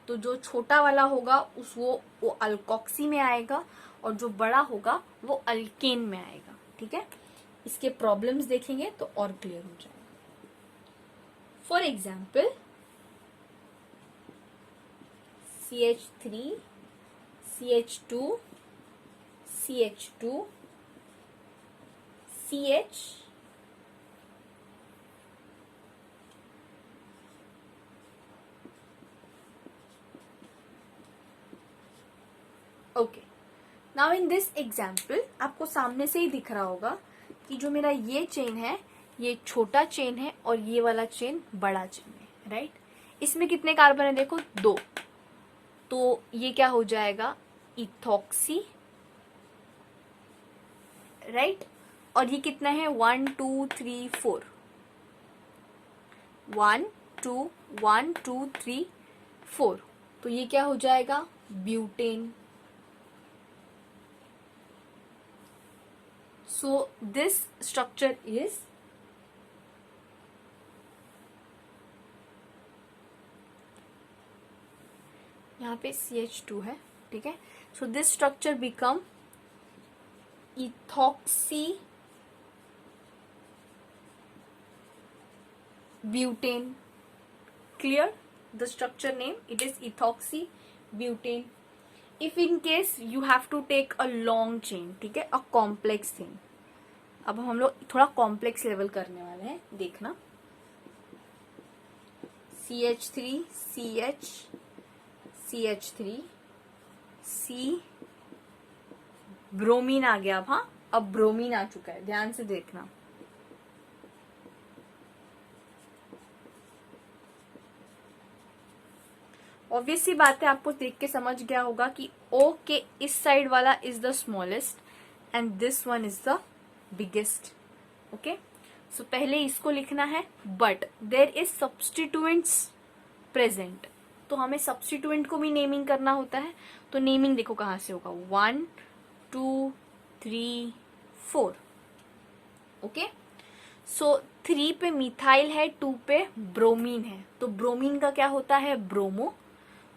तो जो छोटा वाला होगा वो अल्कोक्सी में आएगा और जो बड़ा होगा वो अल्केन में आएगा. ठीक है, इसके प्रॉब्लम्स देखेंगे तो और क्लियर हो जाएगा. For example CH3 CH2 CH2 CH okay. Now in this example आपको सामने से ही दिख रहा होगा कि जो मेरा ये चेन है ये छोटा चेन है और ये वाला चेन बड़ा चेन है. राइट, इसमें कितने कार्बन है देखो, 2. तो ये क्या हो जाएगा, इथॉक्सी. राइट, और ये कितना है, 1 2 3 4. 1 2 1 2 3 4. तो ये क्या हो जाएगा, butane. So this structure is यहाँ पे CH2 है. ठीक है, so this structure become ethoxy butane. Clear? The structure name, it is ethoxy butane. If in case you have to take a long chain, ठीक है, a complex thing. अब हम लोग थोड़ा कॉम्प्लेक्स लेवल करने वाले हैं, देखना. CH3 CH CH3 C bromine आ गया. हाँ, अब ब्रोमीन आ चुका है, ध्यान से देखना. ऑब्वियस सी बात है, आपको देख के समझ गया होगा कि O के इस साइड वाला is the smallest and this one is the biggest. Okay, so पहले इसको लिखना है, but there is substituents present. तो हमें सब्स्टिट्यूएंट को भी नेमिंग करना होता है. तो नेमिंग देखो कहां से होगा, 1 2 3 4. ओके, सो 3 पे मिथाइल है, 2 पे ब्रोमीन है. तो ब्रोमीन का क्या होता है, bromo.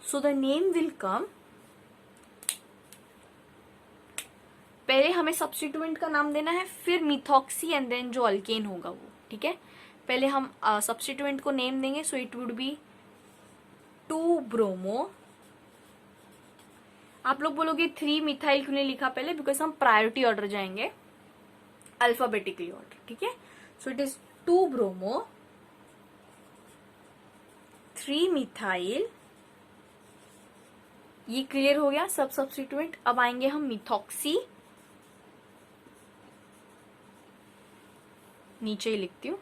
So the name will come, पहले हमें सब्स्टिट्यूएंट का नाम देना है, फिर मिथॉक्सी एंड देन जो अल्केन होगा वो. ठीक है, पहले हम सब्स्टिट्यूएंट को नेम देंगे. सो इट वुड बी 2 ब्रोमो. आप लोग बोलोगे 3 मिथाइल क्यों नहीं लिखा पहले, बिकॉज हम प्रायोरिटी ऑर्डर जाएंगे, अल्फाबेटिकली ऑर्डर. ठीक है, so it is 2 bromo 3 methyl. ये क्लियर हो गया सब सब्स्टिट्यूएंट. अब आएंगे हम मिथॉक्सी, नीचे ही लिखती हूं,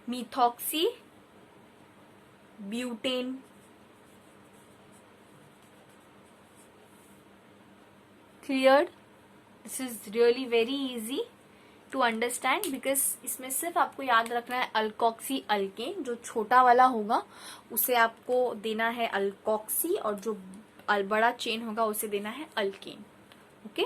methoxy butane. Clear? This is really very easy to understand, because इसमें सिर्फ आपको याद रखना है अल्कोक्सी अल्केन. जो छोटा वाला होगा उसे आपको देना है अल्कोक्सी और जो बड़ा चेन होगा उसे देना है alkane. Okay,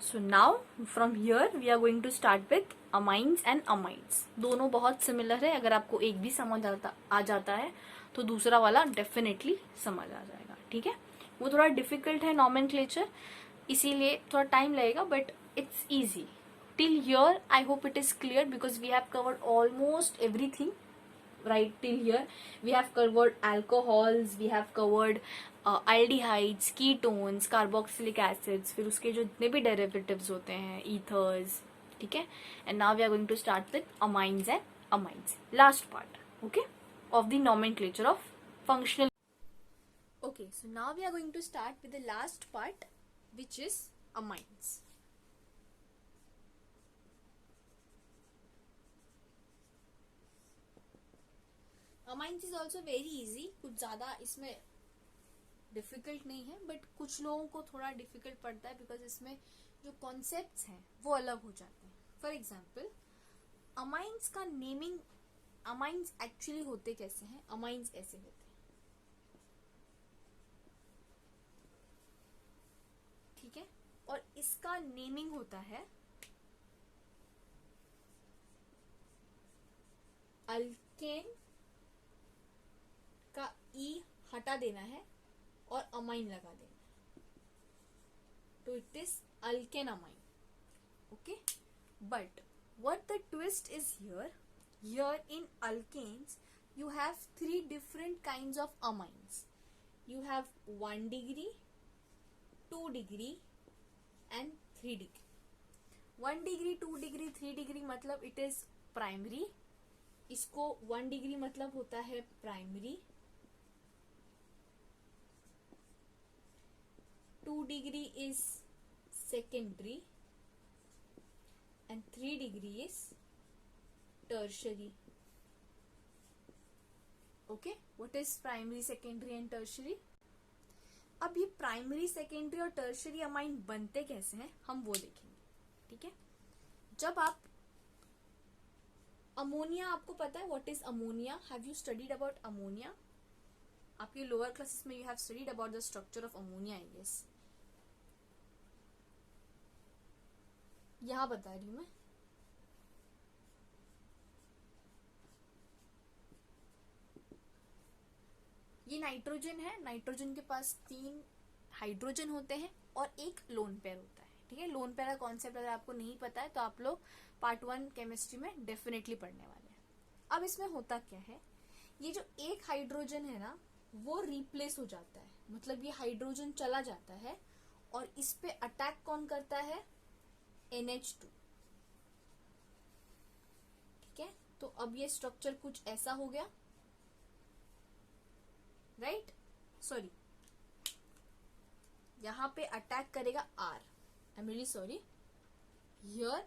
so now from here we are going to start with amines and amides. दोनों बहुत सिमिलर है. अगर आपको एक भी समझ आ जाता है तो दूसरा वाला डेफिनेटली समझ आ जाएगा. ठीक है, वो थोड़ा डिफिकल्ट है नॉमेनक्लेचर, इसीलिए थोड़ा टाइम लगेगा, but it's easy. Till here I hope it is clear because we have covered almost everything. Right, till here we have covered alcohols, we have covered aldehydes, ketones, carboxylic acids, फिर उसके जो जितने भी derivatives होते हैं, ethers. ठीक है, and now we are going to start with amines and amides, last part, okay, of the nomenclature of functional. Okay, so now we are going to start with the last part, which is amines. Amines is also very easy. कुछ ज्यादा इसमें difficult नहीं है, but कुछ लोगों को थोड़ा difficult पड़ता है बिकॉज इसमें जो कॉन्सेप्ट्स हैं वो अलग हो जाते हैं. फॉर एग्जाम्पल अमाइंस का नेमिंग, अमाइंस एक्चुअली होते कैसे हैं? अमाइंस ऐसे होते हैं, ठीक है, और इसका नेमिंग होता है अल्केन का ई हटा देना है और अमाइन लगा देना है, तो it is alkane amine. Okay, but what the twist is here in alkanes you have three different kinds of amines. You have 1 degree, 2 degree and 3 degree. 1 degree, 2 degree, 3 degree मतलब it is primary. इसको 1 degree मतलब होता है primary, 2 degree is secondary and 3 degree is tertiary. Okay, what is primary, secondary and tertiary? अब ये primary, secondary और tertiary amine बनते कैसे हैं हम वो देखेंगे. ठीक है, जब आप अमोनिया, आपको पता है what is ammonia? Have you studied about ammonia? आपके लोअर क्लासेस में you have studied about the structure of ammonia, I guess. यहां बता रही हूं मैं. ये नाइट्रोजन है, नाइट्रोजन के पास 3 हाइड्रोजन होते हैं और एक लोन पेयर होता है. ठीक है, लोन पेयर का कॉन्सेप्ट अगर आपको नहीं पता है तो आप लोग पार्ट 1 केमिस्ट्री में डेफिनेटली पढ़ने वाले हैं. अब इसमें होता क्या है, ये जो एक हाइड्रोजन है ना वो रिप्लेस हो जाता है, मतलब ये हाइड्रोजन चला जाता है और इस पे अटैक कौन करता है? NH2. ठीक है, तो अब ये स्ट्रक्चर कुछ ऐसा हो गया, राइट? सॉरी, यहां पे अटैक करेगा R. I am really sorry, here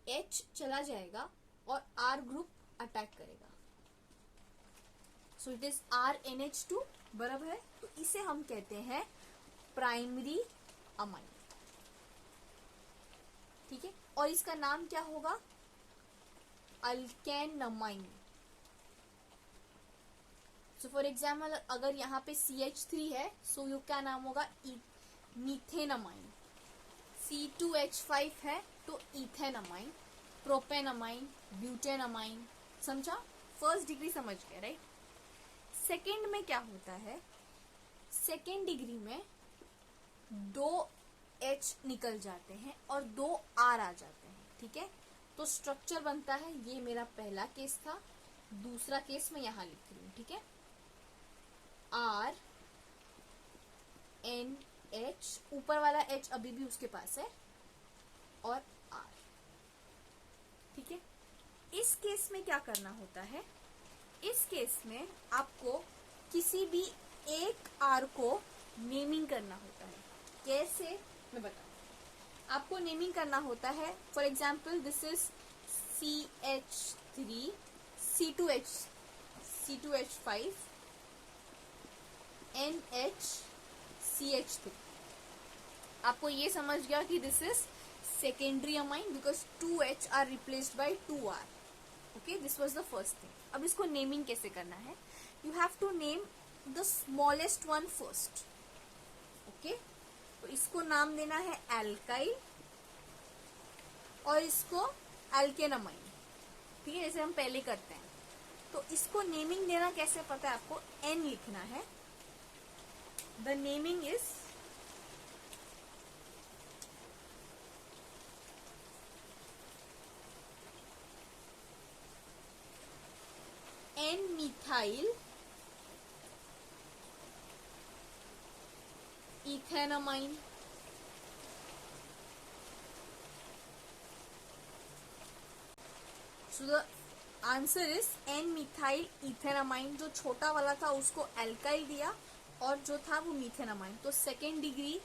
H चला जाएगा और R ग्रुप अटैक करेगा. सो इट इज RNH2, बराबर है. तो इसे हम कहते हैं प्राइमरी अमाइन. ठीक है, और इसका नाम क्या होगा? अल्केनमाइन. सो फॉर एग्जाम्पल अगर यहाँ पे CH3 है, सो यू क्या नाम होगा? मीथेनमाइन. C2H5 है तो इथेनमाइन, प्रोपेनमाइन, ब्यूटेनमाइन. समझा? फर्स्ट डिग्री समझ गए, राइट? सेकेंड में क्या होता है? सेकेंड डिग्री में 2 H निकल जाते हैं और 2 R आ जाते हैं. ठीक है, तो स्ट्रक्चर बनता है, ये मेरा पहला केस था, दूसरा केस मैं यहां लिख रही हूं. ठीक है, R N H, ऊपर वाला H अभी भी उसके पास है, और R. ठीक है, इस केस में क्या करना होता है? इस केस में आपको किसी भी एक R को नेमिंग करना होता है. कैसे मैं बताऊं. आपको नेमिंग करना होता है. For example this is CH3, C2H5, NH, CH3. आपको ये समझ गया कि this is secondary amine because 2H are replaced by 2R. Okay, this was the first thing. अब इसको नेमिंग कैसे करना है? You have to name the smallest one first. Okay, तो इसको नाम देना है एल्काइल और इसको एल्केनमाइन. ठीक है, जैसे हम पहले करते हैं. तो इसको नेमिंग देना कैसे पता है आपको? N लिखना है. The naming is N-methyl ethanamine. So the answer is N-methyl ethanamine. जो छोटा वाला था उसको एल्काइल दिया और जो था वो मीथेनामाइन. तो सेकेंड डिग्री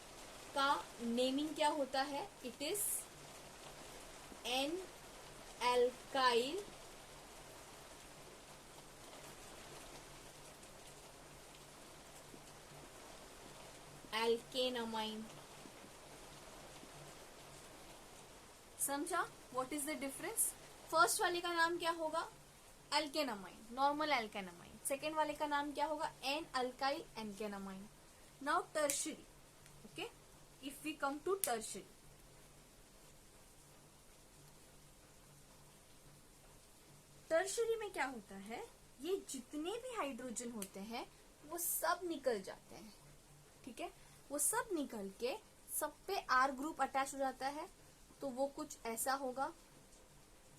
का नेमिंग क्या होता है? It is N alkyl alkanamine. समझा? What is the difference? First वाले का नाम क्या होगा? एल्केनामाइन, नॉर्मल एल्केनामाइन. सेकेंड वाले का नाम क्या होगा? N alkyl alkanamine. Now tertiary. Okay, if we come to tertiary, tertiary में क्या होता है? ये जितने भी हाइड्रोजन होते हैं वो सब निकल जाते हैं. ठीक है, वो सब निकल के सब पे आर ग्रुप अटैच हो जाता है. तो वो कुछ ऐसा होगा,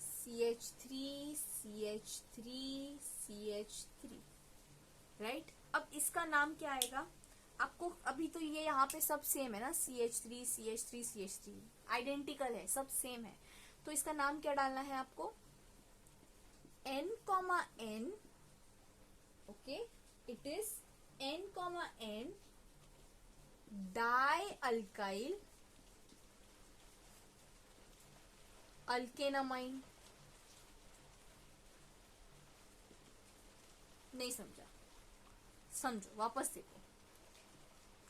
CH3 CH3 CH3. राइट? अब इसका नाम क्या आएगा? आपको अभी तो ये यहाँ पे सब सेम है ना, CH3 CH3 CH3 आइडेंटिकल है, सब सेम है. तो इसका नाम क्या डालना है आपको? N, okay, it is N, di alkyl alkanamine. नहीं समझा? समझो, वापस देखो.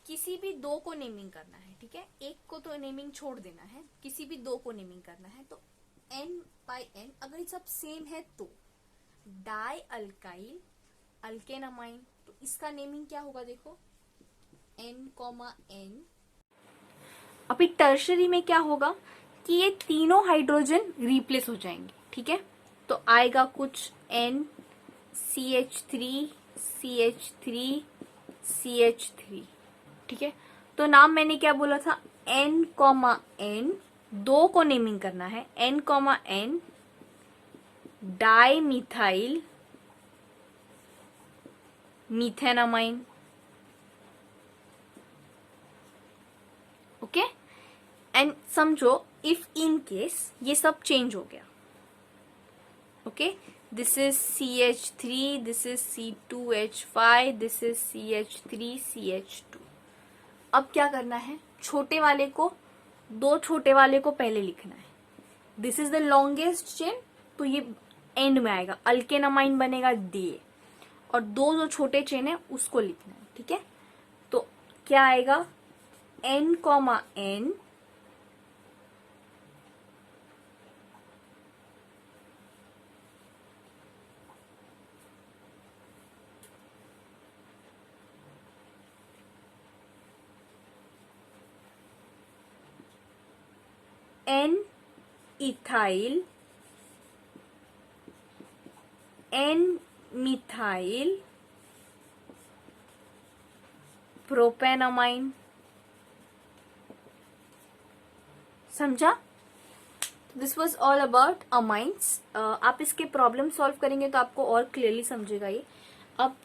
किसी भी दो को नेमिंग करना है, ठीक है, एक को तो नेमिंग छोड़ देना है, किसी भी दो को नेमिंग करना है. तो N/N अगर ये सब सेम है तो डाई अल्काइल अल्केनामाइन. तो इसका नेमिंग क्या होगा? देखो, N, अभी टर्शरी में क्या होगा कि ये तीनों हाइड्रोजन रिप्लेस हो जाएंगे. ठीक है, तो आएगा कुछ N CH3 CH3 CH3. ठीक है, तो नाम मैंने क्या बोला था? N, दो को नेमिंग करना है. N, di methyl मीथेनामाइन. Okay, and समझो, इफ इन केस ये सब चेंज हो गया, okay, this is CH3, this is C2H5, this is CH3 CH2. अब क्या करना है? छोटे वाले को, दो छोटे वाले को पहले लिखना है. This is the longest chain, तो ये एंड में आएगा. अल्केनामाइन बनेगा D, और दो जो छोटे चेन है उसको लिखना है. ठीक है, तो क्या आएगा? N, N ethyl N methyl propanamine. समझा? This was all about amines. आप इसके प्रॉब्लम सॉल्व करेंगे तो आपको और क्लियरली समझेगा ये. अब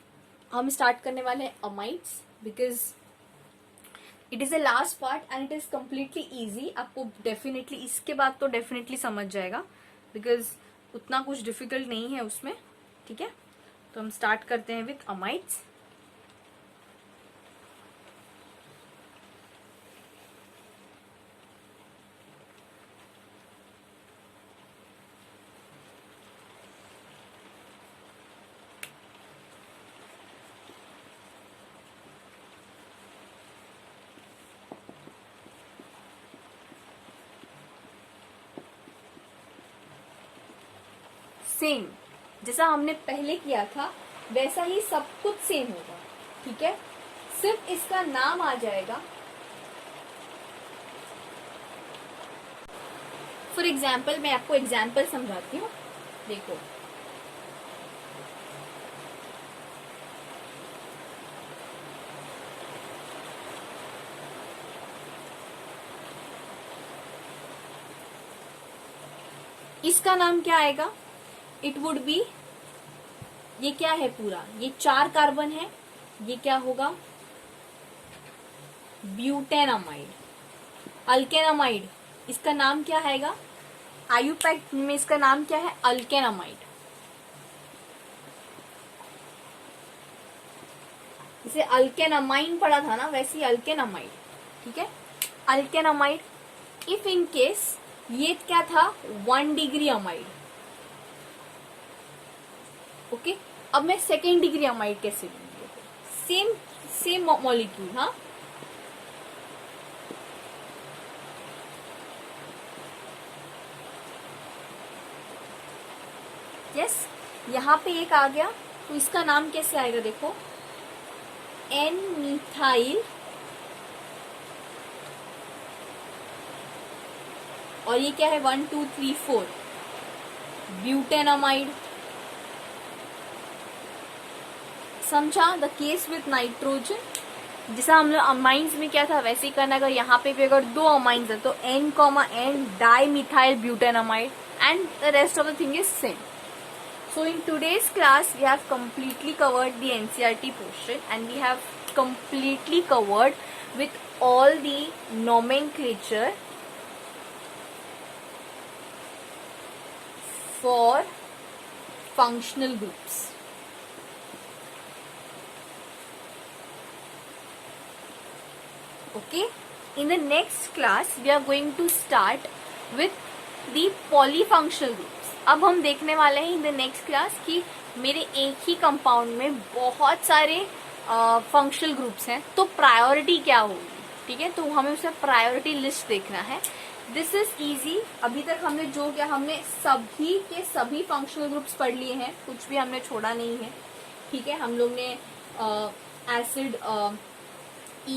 हम स्टार्ट करने वाले हैं amines, because it is the last part and it is completely easy. आपको डेफिनेटली इसके बाद तो डेफिनेटली समझ जाएगा, बिकॉज उतना कुछ डिफिकल्ट नहीं है उसमें. ठीक है, तो हम स्टार्ट करते हैं विथ अमाइड्स. सेम जैसा हमने पहले किया था वैसा ही सब कुछ सेम होगा. ठीक है, सिर्फ इसका नाम आ जाएगा. फॉर एग्जाम्पल, मैं आपको एग्जाम्पल समझाती हूँ. देखो, इसका नाम क्या आएगा? इट वुड बी, ये क्या है पूरा? ये 4 कार्बन है. ये क्या होगा? ब्यूटेनामाइड. अल्केनामाइड, इसका नाम क्या आएगा? आयुपैक्ट में इसका नाम क्या है? अल्केनामाइड. जैसे अल्केनामाइन पढ़ा था ना, वैसे ही अल्केनामाइड. ठीक है, अल्केनामाइड. इफ इन केस ये क्या था? 1 डिग्री अमाइड. ओके, अब मैं सेकेंड डिग्री अमाइड कैसे लूंगी? Same same molecule. हाँ, यस, यहाँ पे एक आ गया, तो इसका नाम कैसे आएगा देखो, एन मिथाइल, और ये क्या है 1 2 3 4 ब्यूटेनामाइड। समझा? द केस विथ नाइट्रोजन, जैसा हम लोग अमाइंस में क्या था वैसे ही करना। अगर यहाँ पे भी अगर 2 अमाइंस है तो N, di methyl butanamide, and the rest of the thing is same. So in today's class we have completely covered the NCERT portion, and we have completely covered with all the nomenclature for functional groups. Okay, in the next class we are going to start with the polyfunctional groups. अब हम देखने वाले हैं इन the next class कि मेरे एक ही compound में बहुत सारे फंक्शनल ग्रुप्स हैं, तो प्रायोरिटी क्या होगी, ठीक है, तो हमें उसका प्रायोरिटी लिस्ट देखना है. This is easy. अभी तक हमने जो किया, हमने सभी के सभी फंक्शनल ग्रुप्स पढ़ लिए हैं, कुछ भी हमने छोड़ा नहीं है, ठीक है. हम लोग ने acid,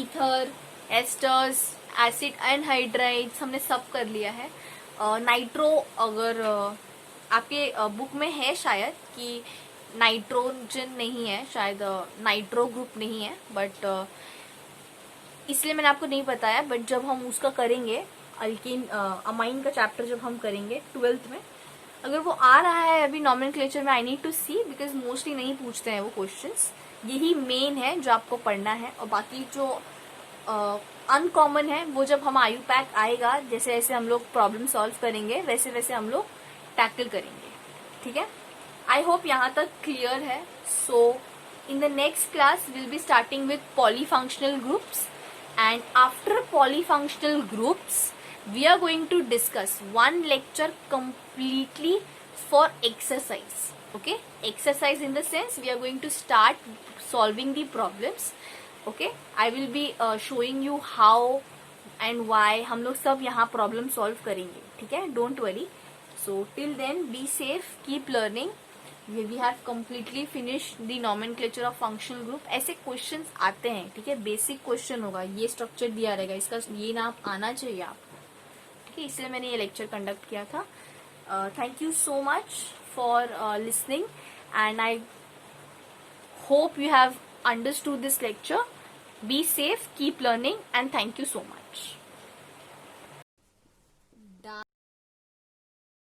ether, asters, acid anhydrides हमने सब कर लिया है. नाइट्रो, अगर आपके बुक में है शायद कि नाइट्रोजन नहीं है, शायद नाइट्रो ग्रुप नहीं है, बट इसलिए मैंने आपको नहीं बताया. बट जब हम उसका करेंगे अल्कीन अमाइन का चैप्टर जब हम करेंगे 12th में, अगर वो आ रहा है अभी नॉमेनक्लेचर में, I need to see, because mostly नहीं पूछते हैं वो क्वेश्चंस. यही मेन है जो आपको पढ़ना है, और बाकी जो अनकॉमन है वो जब हम आयु पैक आएगा, जैसे जैसे हम लोग प्रॉब्लम सॉल्व करेंगे वैसे वैसे हम लोग टैकल करेंगे, ठीक है. आई होप यहाँ तक क्लियर है. So in the next class will be starting with polyfunctional groups, and after polyfunctional groups we are going to discuss one lecture completely for exercise. Okay, exercise in the sense we are going to start solving the problems. Okay, I will be showing you how and why. हम लोग सब यहाँ problem solve करेंगे, ठीक है. Don't worry. So till then be safe, keep learning. We have completely finished the nomenclature of functional group. ऐसे questions आते हैं, ठीक है, बेसिक क्वेश्चन होगा, ये स्ट्रक्चर दिया रहेगा, इसका ये नाम आना चाहिए आपको, ठीक है. इसलिए मैंने ये लेक्चर कंडक्ट किया था. Thank you so much for listening, and I hope you have understood this lecture. Be safe, keep learning, and thank you so much.